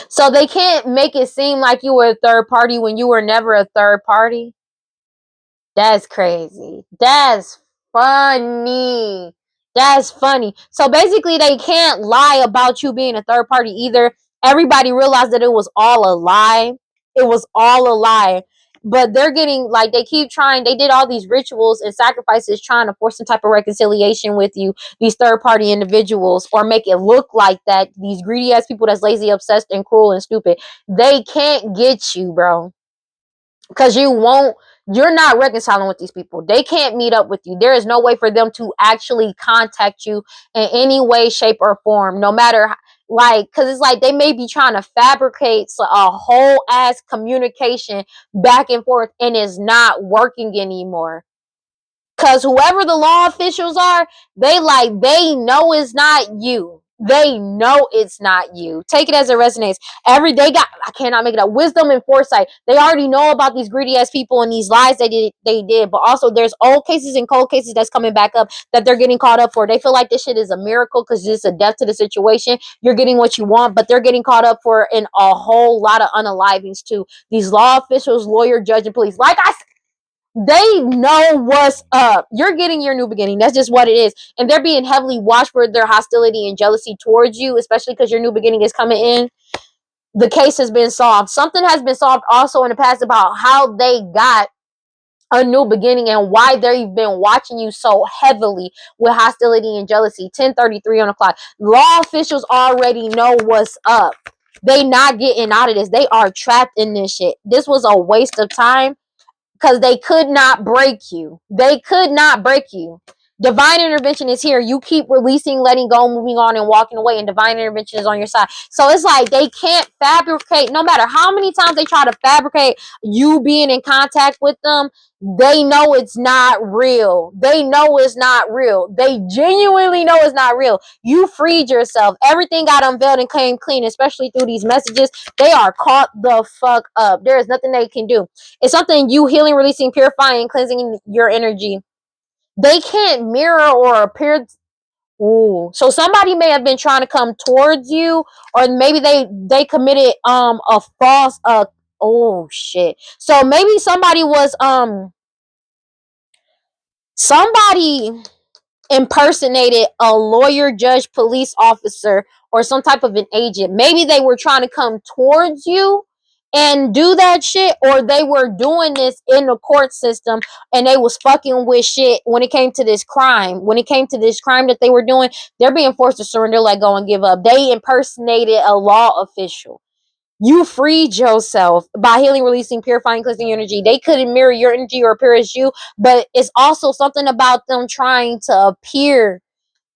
A: So they can't make it seem like you were a third party when you were never a third party. That's crazy. That's funny. That's funny. So basically, they can't lie about you being a third party either. Everybody realized that it was all a lie. It was all a lie. But they're getting like they keep trying. They did all these rituals and sacrifices trying to force some type of reconciliation with you, these third party individuals, or make it look like that. These greedy ass people that's lazy, obsessed, and cruel and stupid. They can't get you, bro, because you're not reconciling with these people. They can't meet up with you. There is no way for them to actually contact you in any way, shape, or form, no matter like, because it's like they may be trying to fabricate a whole ass communication back and forth, and it's not working anymore. Because whoever the law officials are, they know it's not you. They know it's not you. Take it as it resonates. I cannot make it up. Wisdom and foresight. They already know about these greedy ass people and these lies they did. But also there's old cases and cold cases that's coming back up that they're getting caught up for. They feel like this shit is a miracle because it's a death to the situation. You're getting what you want, but they're getting caught up for in a whole lot of unalivings too. These law officials, lawyer, judge, and police. Like I said, they know what's up. You're getting your new beginning. That's just what it is. And they're being heavily watched for their hostility and jealousy towards you, especially because your new beginning is coming in. The case has been solved. Something has been solved also in the past about how they got a new beginning and why they've been watching you so heavily with hostility and jealousy. 10:33 on the clock. Law officials already know what's up. They not getting out of this. They are trapped in this shit. This was a waste of time because they could not break you. They could not break you. Divine intervention is here. You keep releasing, letting go, moving on, and walking away, and divine intervention is on your side. So it's like they can't fabricate, no matter how many times they try to fabricate you being in contact with them, they know it's not real. They know it's not real. They genuinely know it's not real. You freed yourself. Everything got unveiled and came clean, especially through these messages. They are caught the fuck up. There is nothing they can do. It's something you healing, releasing, purifying, cleansing your energy. They can't mirror or appear. Ooh. So somebody may have been trying to come towards you, or maybe they committed a false oh shit. So maybe somebody impersonated a lawyer, judge, police officer, or some type of an agent. Maybe they were trying to come towards you and do that shit, or they were doing this in the court system and they was fucking with shit when it came to this crime. When it came to this crime that they were doing, they're being forced to surrender, let go, and give up. They impersonated a law official. You freed yourself by healing, releasing, purifying, cleansing your energy. They couldn't mirror your energy or appear as you, but it's also something about them trying to appear.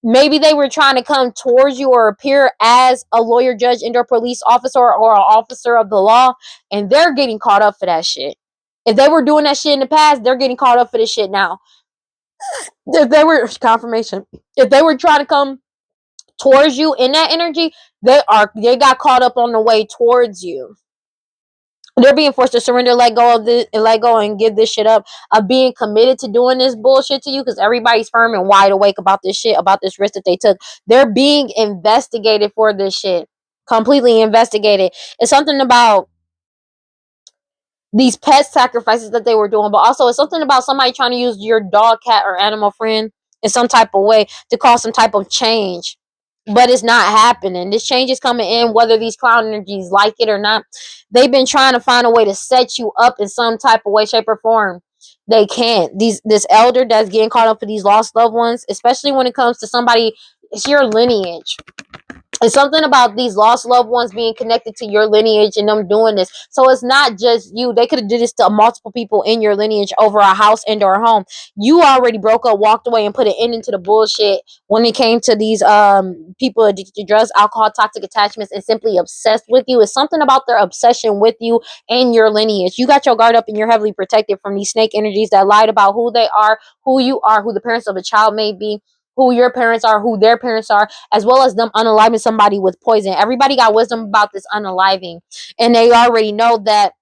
A: Maybe they were trying to come towards you or appear as a lawyer, judge, and/or police officer or an officer of the law, and they're getting caught up for that shit. If they were doing that shit in the past, they're getting caught up for this shit now. If they were confirmation, if they were trying to come towards you in that energy, they got caught up on the way towards you. They're being forced to surrender, let go of this, and let go and give this shit up, of being committed to doing this bullshit to you, because everybody's firm and wide awake about this shit, about this risk that they took. They're being investigated for this shit. Completely investigated. It's something about these pet sacrifices that they were doing, but also it's something about somebody trying to use your dog, cat, or animal friend in some type of way to cause some type of change. But it's not happening. This change is coming in whether these clown energies like it or not. They've been trying to find a way to set you up in some type of way, shape, or form. They can't. This elder that's getting caught up with these lost loved ones, especially when it comes to somebody, it's your lineage. It's something about these lost loved ones being connected to your lineage and them doing this. So it's not just you. They could have did this to multiple people in your lineage over a house and or a home. You already broke up, walked away, and put an end into the bullshit when it came to these people addicted to drugs, alcohol, toxic attachments, and simply obsessed with you. It's something about their obsession with you and your lineage. You got your guard up and you're heavily protected from these snake energies that lied about who they are, who you are, who the parents of a child may be, who your parents are, who their parents are, as well as them unaliving somebody with poison. Everybody got wisdom about this unaliving, and they already know that.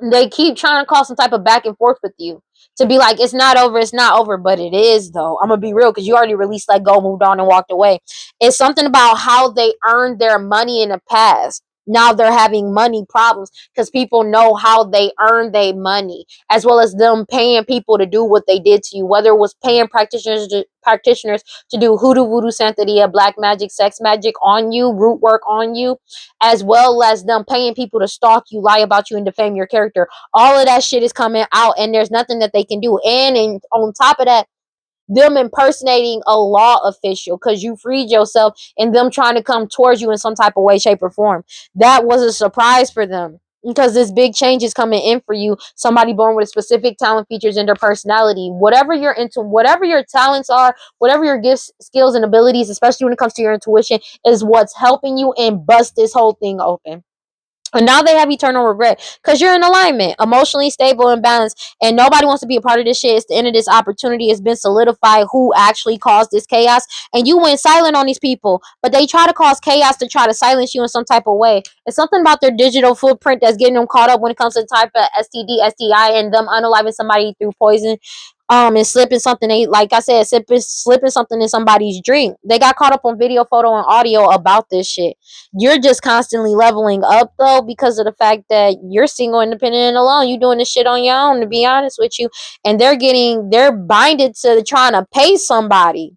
A: They keep trying to cause some type of back and forth with you to be like, it's not over, but it is though. I'm gonna be real, because you already released, let go, moved on, and walked away. It's something about how they earned their money in the past. Now they're having money problems because people know how they earn their money, as well as them paying people to do what they did to you, whether it was paying practitioners to do hoodoo, voodoo, santeria, black magic, sex magic on you, root work on you, as well as them paying people to stalk you, lie about you, and defame your character. All of that shit is coming out, and there's nothing that they can do. And on top of that, them impersonating a law official because you freed yourself, and them trying to come towards you in some type of way, shape, or form. That was a surprise for them, because this big change is coming in for you. Somebody born with specific talent, features, and their personality. Whatever you're into, whatever your talents are, whatever your gifts, skills, and abilities, especially when it comes to your intuition, is what's helping you and bust this whole thing open. And now they have eternal regret because you're in alignment, emotionally stable and balanced, and nobody wants to be a part of this shit. It's the end of this opportunity. It's been solidified who actually caused this chaos, and you went silent on these people, but they try to cause chaos to try to silence you in some type of way. It's something about their digital footprint that's getting them caught up when it comes to the type of STD, STI, and them unaliving somebody through poison, and slipping something, they, like I said, slipping something in somebody's drink. They got caught up on video, photo, and audio about this shit. You're just constantly leveling up though, because of the fact that you're single, independent, and alone. You doing this shit on your own, to be honest with you. And they're binded to trying to pay somebody.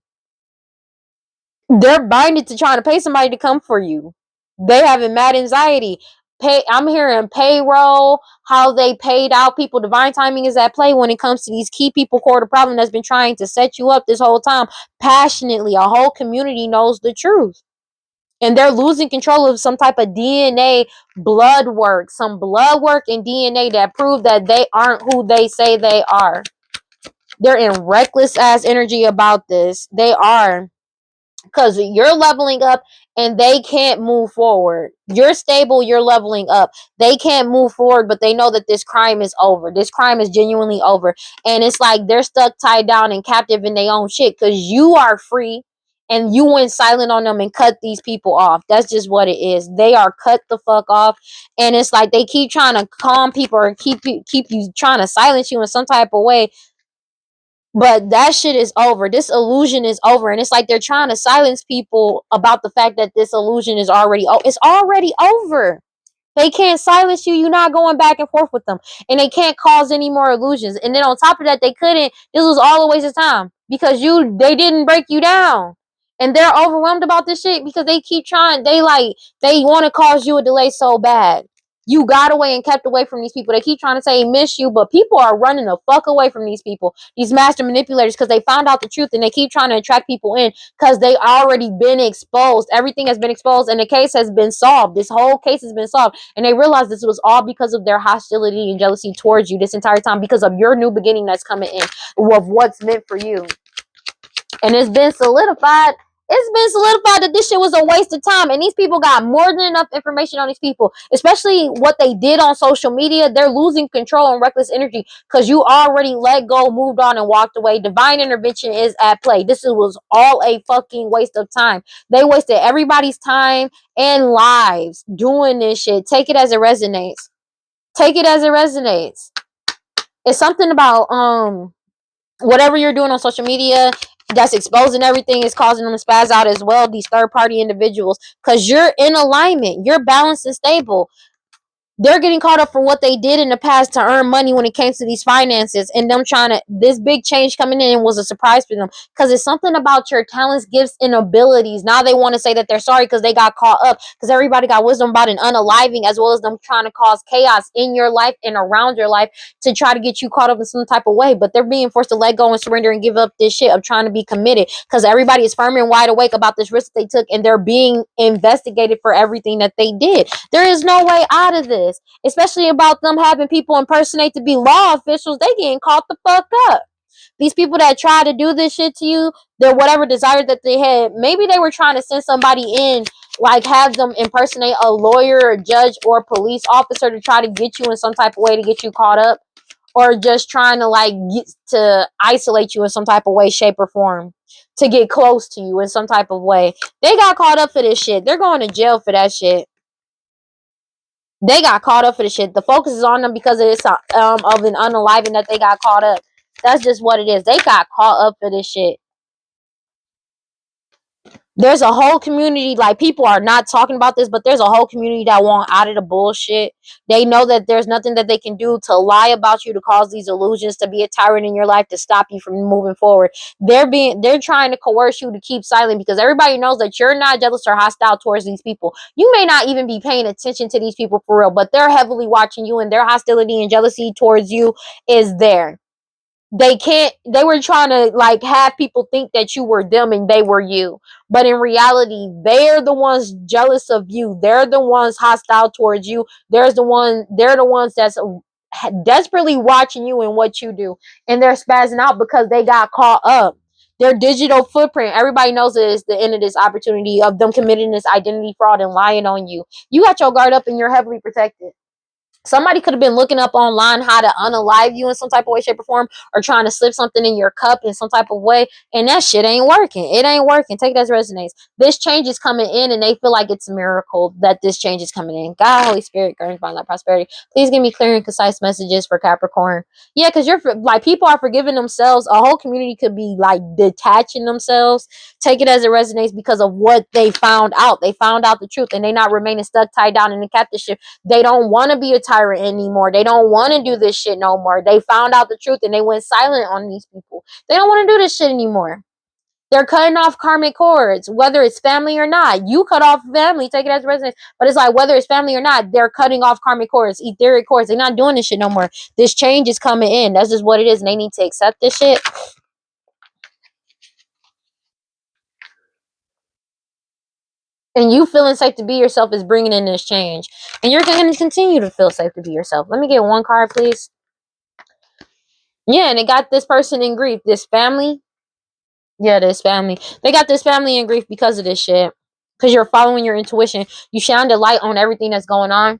A: They're binded to trying to pay somebody to come for you. They having mad anxiety. I'm hearing payroll, how they paid out people. Divine timing is at play when it comes to these key people core to problem that's been trying to set you up this whole time passionately. A whole community knows the truth, and they're losing control of some type of DNA, blood work, some blood work and DNA that prove that they aren't who they say they are. They're in reckless ass energy about this. They are, because you're leveling up and they can't move forward. You're stable, you're leveling up. They can't move forward, but they know that this crime is over. This crime is genuinely over. And it's like they're stuck, tied down, and captive in their own shit, because you are free and you went silent on them and cut these people off. That's just what it is. They are cut the fuck off. And it's like they keep trying to calm people or keep you trying to silence you in some type of way, but that shit is over. This illusion is over. And it's like they're trying to silence people about the fact that this illusion is already it's already over. They can't silence you. You're not going back and forth with them. And they can't cause any more illusions. And then on top of that, they couldn't. This was all a waste of time, because they didn't break you down. And they're overwhelmed about this shit because they keep trying. They want to cause you a delay so bad. You got away and kept away from these people. They keep trying to say miss you, but people are running the fuck away from these people, these master manipulators, because they found out the truth, and they keep trying to attract people in because they already been exposed. Everything has been exposed, and the case has been solved. This whole case has been solved, and they realize this was all because of their hostility and jealousy towards you this entire time, because of your new beginning that's coming in, of what's meant for you. And it's been solidified. It's been solidified that this shit was a waste of time, and these people got more than enough information on these people, especially what they did on social media. They're losing control and reckless energy because you already let go, moved on, and walked away. Divine intervention is at play. This was all a fucking waste of time. They wasted everybody's time and lives doing this shit. Take it as it resonates. Take it as it resonates. It's something about whatever you're doing on social media that's exposing everything is causing them to spaz out as well, these third party individuals, because you're in alignment, you're balanced and stable. They're getting caught up for what they did in the past to earn money when it came to these finances, and them trying to, this big change coming in was a surprise for them because it's something about your talents, gifts, and abilities. Now they want to say that they're sorry because they got caught up, because everybody got wisdom about an unaliving, as well as them trying to cause chaos in your life and around your life to try to get you caught up in some type of way. But they're being forced to let go and surrender and give up this shit of trying to be committed, because everybody is firm and wide awake about this risk that they took, and they're being investigated for everything that they did. There is no way out of this. Especially about them having people impersonate to be law officials. They getting caught the fuck up. These people that try to do this shit to you, their whatever desire that they had, maybe they were trying to send somebody in, like have them impersonate a lawyer, or judge, or police officer to try to get you in some type of way to get you caught up, or just trying to like get to isolate you in some type of way, shape, or form, to get close to you in some type of way. They got caught up for this shit. They're going to jail for that shit. They got caught up for the shit. The focus is on them because it's of an unaliving that they got caught up. That's just what it is. They got caught up for this shit. There's a whole community, like, people are not talking about this, but there's a whole community that want out of the bullshit. They know that there's nothing that they can do to lie about you, to cause these illusions, to be a tyrant in your life, to stop you from moving forward. They're trying to coerce you to keep silent, because everybody knows that you're not jealous or hostile towards these people. You may not even be paying attention to these people for real, but they're heavily watching you, and their hostility and jealousy towards you is there. They were trying to like have people think that you were them and they were you, but in reality they're the ones jealous of you. They're the ones hostile towards you. They're the ones that's desperately watching you and what you do, and they're spazzing out because they got caught up. Their digital footprint, everybody knows it is the end of this opportunity of them committing this identity fraud and lying on you. You got your guard up and you're heavily protected. Somebody could have been looking up online how to unalive you in some type of way, shape, or form, or trying to slip something in your cup in some type of way, and that shit ain't working. It ain't working. Take it as it resonates. This change is coming in, and they feel like it's a miracle that this change is coming in. God, Holy Spirit, guardians, by light, prosperity. Please give me clear and concise messages for Capricorn. Yeah, because you're like, people are forgiving themselves. A whole community could be like detaching themselves. Take it as it resonates because of what they found out. They found out the truth, and they not remaining stuck, tied down in the captainship. They don't want to be a tyrant anymore. They don't want to do this shit no more. They found out the truth and they went silent on these people. They don't want to do this shit anymore. They're cutting off karmic cords, whether it's family or not. You cut off family, take it as residence. But it's like, whether it's family or not, they're cutting off karmic cords, etheric cords. They're not doing this shit no more. This change is coming in. That's just what it is. And they need to accept this shit. And you feeling safe to be yourself is bringing in this change. And you're going to continue to feel safe to be yourself. Let me get one card, please. Yeah, and it got this person in grief. This family. Yeah, this family. They got this family in grief because of this shit. Because you're following your intuition. You shine the light on everything that's going on.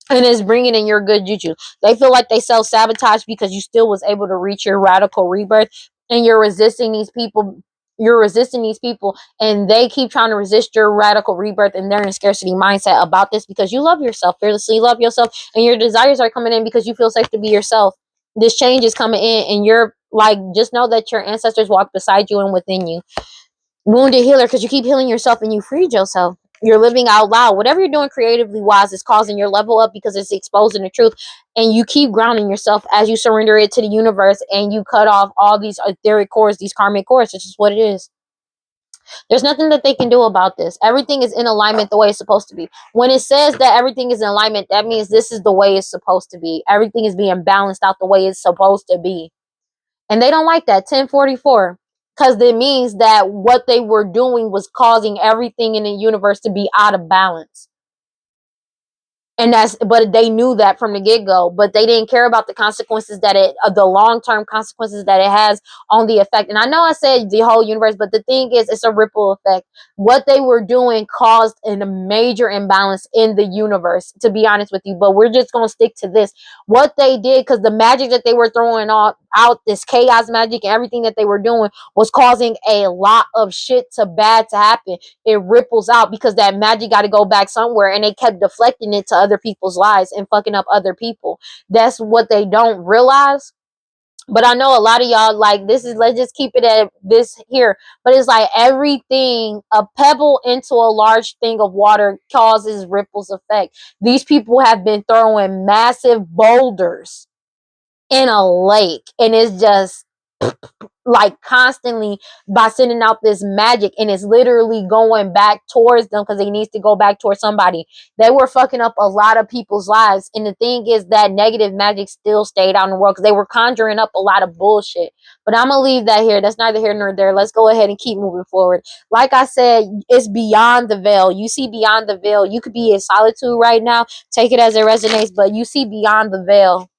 A: And it's bringing in your good juju. They feel like they self-sabotage because you still was able to reach your radical rebirth. And you're resisting these people. You're resisting these people. And they keep trying to resist your radical rebirth. And they're in scarcity mindset about this because you love yourself. Fearlessly love yourself. And your desires are coming in because you feel safe to be yourself. This change is coming in, and you're like, just know that your ancestors walk beside you and within you. Wounded healer, because you keep healing yourself and you freed yourself. You're living out loud. Whatever you're doing creatively wise is causing your level up because it's exposing the truth. And you keep grounding yourself as you surrender it to the universe, and you cut off all these etheric cords, these karmic cords. It's just what it is. There's nothing that they can do about this. Everything is in alignment the way it's supposed to be. When it says that everything is in alignment, that means this is the way it's supposed to be. Everything is being balanced out the way it's supposed to be. And they don't like that. 1044. Because it means that what they were doing was causing everything in the universe to be out of balance. And but they knew that from the get-go, but they didn't care about the consequences that the long-term consequences that it has on the effect. And I know I said the whole universe, but the thing is, it's a ripple effect. What they were doing caused a major imbalance in the universe, to be honest with you. But we're just going to stick to this. What they did, because the magic that they were throwing out, this chaos magic and everything that they were doing was causing a lot of shit bad to happen. It ripples out because that magic got to go back somewhere, and they kept deflecting it to other people's lives and fucking up other people. That's what they don't realize. But I know a lot of y'all like this is, let's just keep it at this here. But it's like everything, a pebble into a large thing of water causes ripples effect. These people have been throwing massive boulders in a lake, and it's just like constantly by sending out this magic, and it's literally going back towards them because it needs to go back towards somebody. They were fucking up a lot of people's lives, and the thing is that negative magic still stayed out in the world because they were conjuring up a lot of bullshit. But I'm gonna leave that here. That's neither here nor there. Let's go ahead and keep moving forward. Like I said, it's beyond the veil. You see beyond the veil. You could be in solitude right now, take it as it resonates, but you see beyond the veil.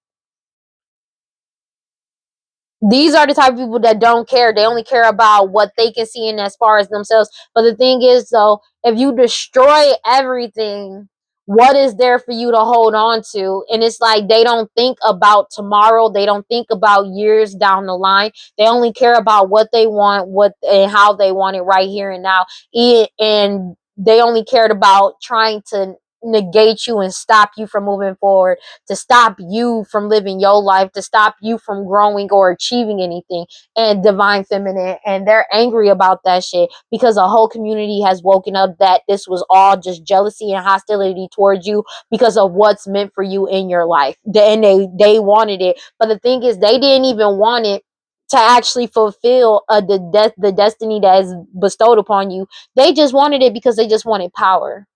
A: These are the type of people that don't care. They only care about what they can see in as far as themselves. But the thing is, though, if you destroy everything, what is there for you to hold on to? And it's like they don't think about tomorrow. They don't think about years down the line. They only care about what they want, what and how they want it right here and now. And they only cared about trying to negate you and stop you from moving forward, to stop you from living your life, to stop you from growing or achieving anything. And divine feminine, and they're angry about that shit because a whole community has woken up that this was all just jealousy and hostility towards you because of what's meant for you in your life. And they wanted it, but the thing is, they didn't even want it to actually fulfill the destiny that is bestowed upon you. They just wanted it because they just wanted power,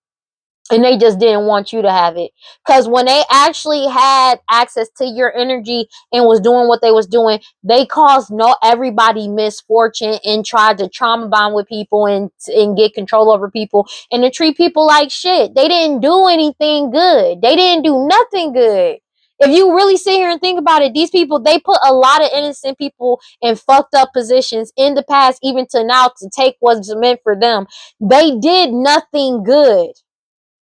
A: and they just didn't want you to have it. Because when they actually had access to your energy and was doing what they was doing, they caused everybody misfortune and tried to trauma bond with people and get control over people and to treat people like shit. They didn't do anything good. They didn't do nothing good. If you really sit here and think about it, these people, they put a lot of innocent people in fucked up positions in the past, even to now, to take what's meant for them. They did nothing good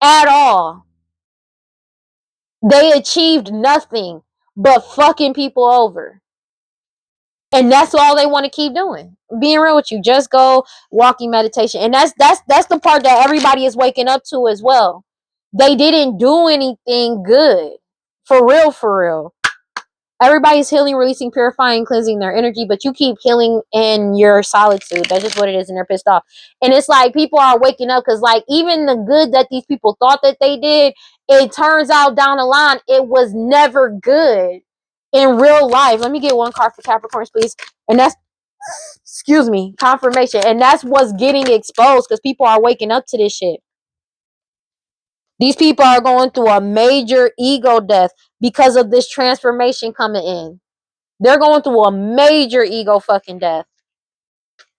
A: at all. They achieved nothing but fucking people over. And that's all they want to keep doing. Being real with you, just go walking meditation. And that's the part that everybody is waking up to as well. They didn't do anything good. For real, for real. Everybody's healing, releasing, purifying, cleansing their energy, but you keep healing in your solitude. That's just what it is, and they're pissed off. And it's like people are waking up because, like, even the good that these people thought that they did, it turns out down the line, it was never good in real life. Let me get one card for Capricorns, please. And that's, excuse me, confirmation. And that's what's getting exposed because people are waking up to this shit. These people are going through a major ego death because of this transformation coming in. They're going through a major ego fucking death.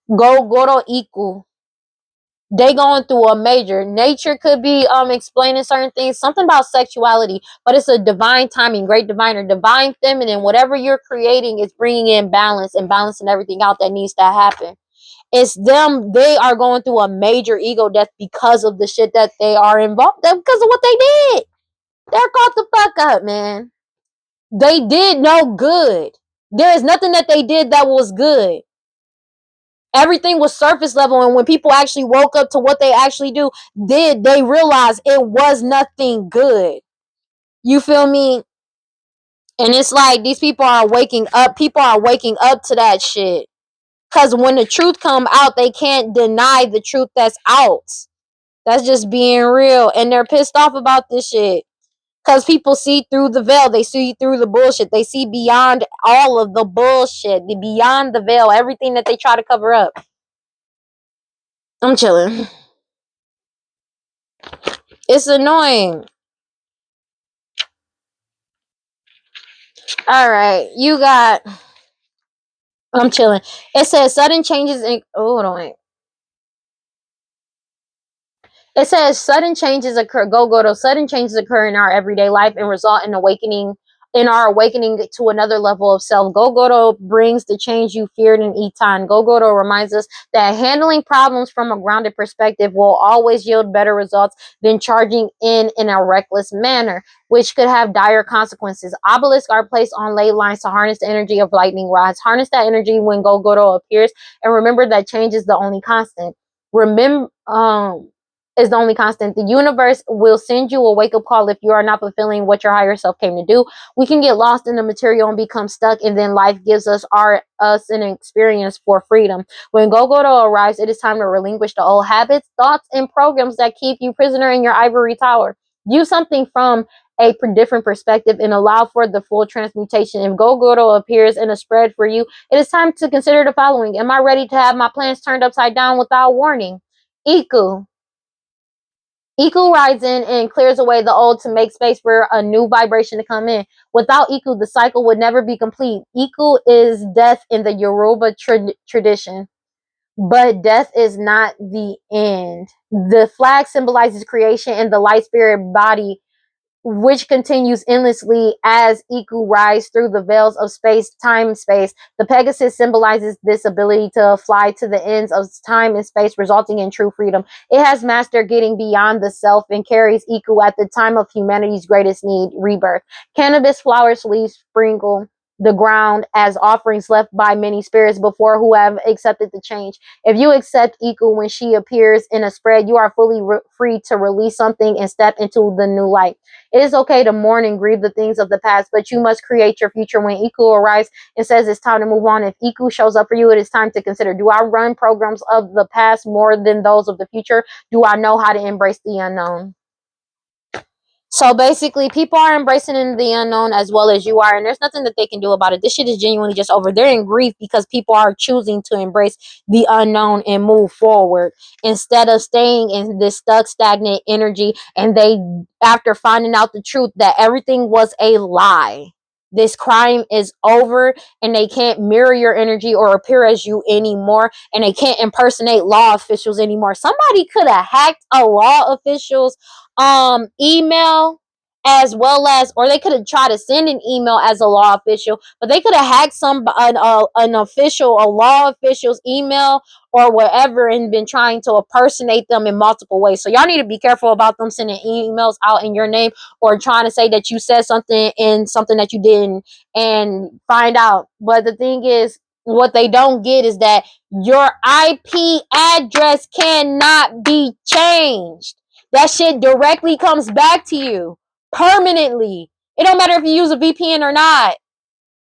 A: Goro Iku. They going through a major. Nature could be explaining certain things, something about sexuality, but it's a divine timing, great divine or divine feminine. Whatever you're creating is bringing in balance and balancing everything out that needs to happen. It's them. They are going through a major ego death because of the shit that they are involved in, because of what they did. They're caught the fuck up, man. They did no good. There is nothing that they did that was good. Everything was surface level, and when people actually woke up to what they actually did, they realized it was nothing good. You feel me? And it's like these people are waking up. People are waking up to that shit. Because when the truth come out, they can't deny the truth that's out. That's just being real. And they're pissed off about this shit. Because people see through the veil. They see through the bullshit. They see beyond all of the bullshit. Beyond the veil. Everything that they try to cover up. I'm chilling. It's annoying. Alright. You got... I'm chilling. It says sudden changes in... Oh, hold on. It says sudden changes occur. Sudden changes occur in our everyday life and result in our awakening to another level of self. Gogoto brings the change you feared in Eton. Gogoto reminds us that handling problems from a grounded perspective will always yield better results than charging in a reckless manner, which could have dire consequences. Obelisks are placed on ley lines to harness the energy of lightning rods. Harness that energy when Gogoto appears, and remember that change is the only constant. Remember, is the only constant. The universe will send you a wake-up call if you are not fulfilling what your higher self came to do. We can get lost in the material and become stuck, and then life gives us an experience for freedom. When Gogoto arrives, it is time to relinquish the old habits, thoughts, and programs that keep you prisoner in your ivory tower. View something from a different perspective and allow for the full transmutation. If Gogoto appears in a spread for you, it is time to consider the following. Am I ready to have my plans turned upside down without warning? Iku. Iku rides in and clears away the old to make space for a new vibration to come in. Without Iku, the cycle would never be complete. Iku is death in the Yoruba tradition, but death is not the end. The flag symbolizes creation and the light spirit body, which continues endlessly as Iku rides through the veils of space, time, and space. The Pegasus symbolizes this ability to fly to the ends of time and space, resulting in true freedom. It has mastered getting beyond the self and carries Iku at the time of humanity's greatest need, rebirth. Cannabis flowers, leaves sprinkle the ground as offerings left by many spirits before who have accepted the change. If you accept Iku when she appears in a spread, you are fully free to release something and step into the new light. It is okay to mourn and grieve the things of the past, but you must create your future. When Iku arrives and says it's time to move on, if Iku shows up for you, it is time to consider, do I run programs of the past more than those of the future? Do I know how to embrace the unknown? So basically, people are embracing in the unknown as well as you are, and there's nothing that they can do about it. This shit is genuinely just over. They're in grief because people are choosing to embrace the unknown and move forward instead of staying in this stuck, stagnant energy. And they, after finding out the truth that everything was a lie, this crime is over, and they can't mirror your energy or appear as you anymore, and they can't impersonate law officials anymore. Somebody could have hacked a law official's email, as well as, or they could have tried to send an email as a law official, but they could have hacked an official, a law official's email or whatever, and been trying to impersonate them in multiple ways. So y'all need to be careful about them sending emails out in your name or trying to say that you said something in something that you didn't and find out. But the thing is, what they don't get is that your IP address cannot be changed. That shit directly comes back to you permanently. It don't matter if you use a VPN or not.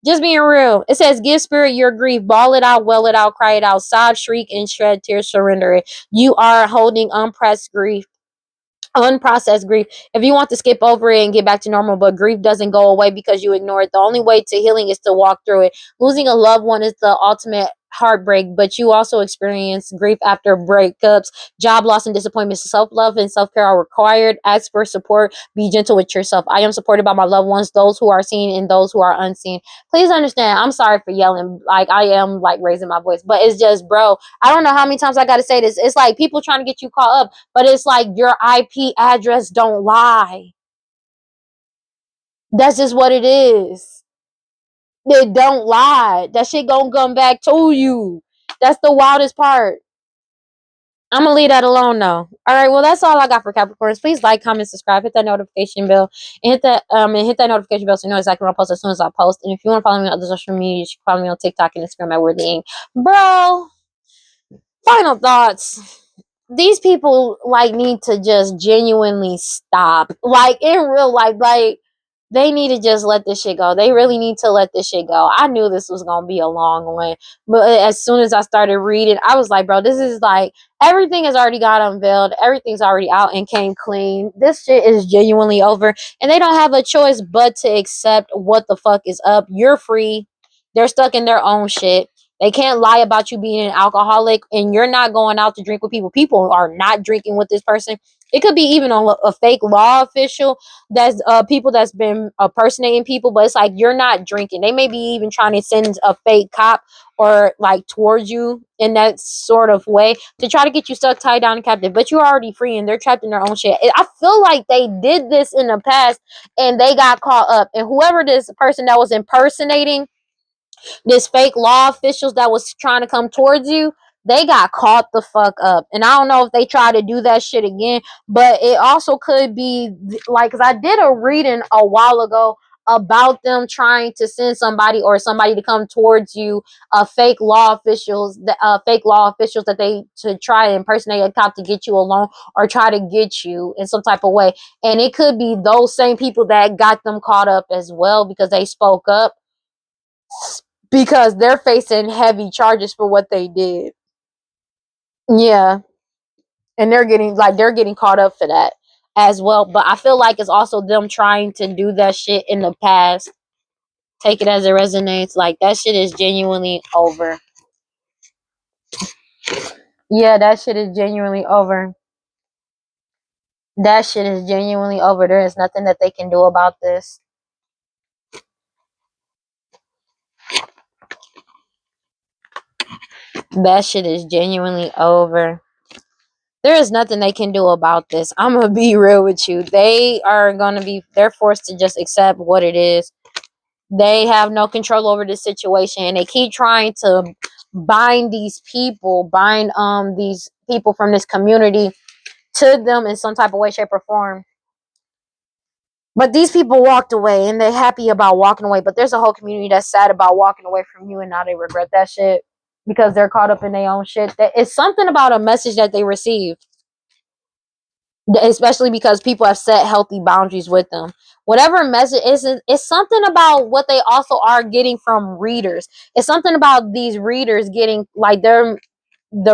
A: Just being real. It says, give spirit your grief, bawl it out, well it out, cry it out, sob, shriek, and shred tears, surrender it. You are holding unprocessed grief. If you want to skip over it and get back to normal, but grief doesn't go away because you ignore it, the only way to healing is to walk through it. Losing a loved one is the ultimate heartbreak, but you also experience grief after breakups, job loss, and disappointments. Self-love and self-care are required. Ask for support. Be gentle with yourself. I am supported by my loved ones, those who are seen and those who are unseen. Please understand, I'm sorry for yelling. Like, I am like raising my voice, but it's just, bro, I don't know how many times I gotta say this. It's like people trying to get you caught up, but it's like your IP address don't lie. That's just what it is. It don't lie. That shit gonna come back to you. That's the wildest part. I'm gonna leave that alone though. All right, well that's all I got for Capricorns. Please like, comment, subscribe, hit that notification bell, and hit that notification bell so you know exactly when I post as soon as I post. And if you want to follow me on other social media, you should follow me on TikTok and Instagram at WeirdLee. Bro, final thoughts. These people like need to just genuinely stop. Like in real life, like they need to just let this shit go. They really need to let this shit go. I knew this was gonna be a long one, but as soon as I started reading, I was like, bro, this is like everything has already got unveiled. Everything's already out and came clean. This shit is genuinely over, and they don't have a choice but to accept what the fuck is up. You're free. They're stuck in their own shit. They can't lie about you being an alcoholic and you're not going out to drink with people. People are not drinking with this person. It could be even a fake law official that's people that's been impersonating people, but it's like you're not drinking. They may be even trying to send a fake cop or like towards you in that sort of way to try to get you stuck, tied down, and captive. But you're already free and they're trapped in their own shit. I feel like they did this in the past and they got caught up. And whoever this person that was impersonating this fake law officials that was trying to come towards you, they got caught the fuck up. And I don't know if they try to do that shit again, but it also could be like, because I did a reading a while ago about them trying to send somebody or somebody to come towards you, fake law officials that they to try to impersonate a cop to get you alone or try to get you in some type of way. And it could be those same people that got them caught up as well because they spoke up, because they're facing heavy charges for what they did. Yeah, and they're getting caught up for that as well. But I feel like it's also them trying to do that shit in the past. Take it as it resonates. Like that shit is genuinely over. Yeah, that shit is genuinely over. That shit is genuinely over. There is nothing that they can do about this. That shit is genuinely over. There is nothing they can do about this. I'm gonna be real with you. They're forced to just accept what it is. They have no control over the situation and they keep trying to bind these people from this community to them in some type of way, shape, or form. But these people walked away and they're happy about walking away. But there's a whole community that's sad about walking away from you and now they regret that shit because they're caught up in their own shit. It's something about a message that they received, especially because people have set healthy boundaries with them. Whatever message is, it's something about what they also are getting from readers. It's something about these readers getting like the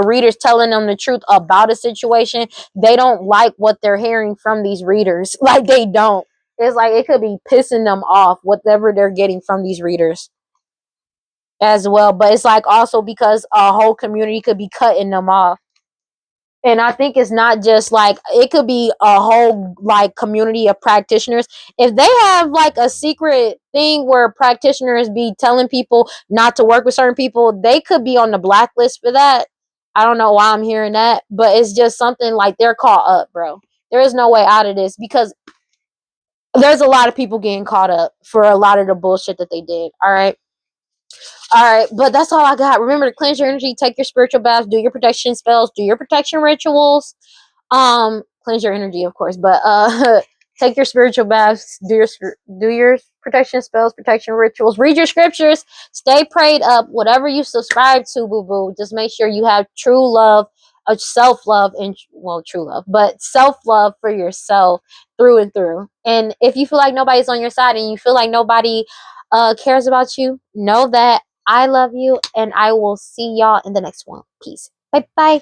A: readers telling them the truth about a situation. They don't like what they're hearing from these readers. Like they don't. It's like it could be pissing them off whatever they're getting from these readers as well. But it's like also because a whole community could be cutting them off. And I think it's not just like it could be a whole like community of practitioners. If they have like a secret thing where practitioners be telling people not to work with certain people, they could be on the blacklist for that. I don't know why I'm hearing that, but it's just something like they're caught up, bro. There is no way out of this because there's a lot of people getting caught up for a lot of the bullshit that they did. All right. All right, but that's all I got. Remember to cleanse your energy, take your spiritual baths, do your protection spells, do your protection rituals. Cleanse your energy, of course, but take your spiritual baths, do your protection spells, protection rituals, read your scriptures, stay prayed up, whatever you subscribe to, boo boo. Just make sure you have true love, self love, and well, true love, but self love for yourself through and through. And if you feel like nobody's on your side and you feel like nobody cares about you, know that I love you, and I will see y'all in the next one. Peace. Bye bye.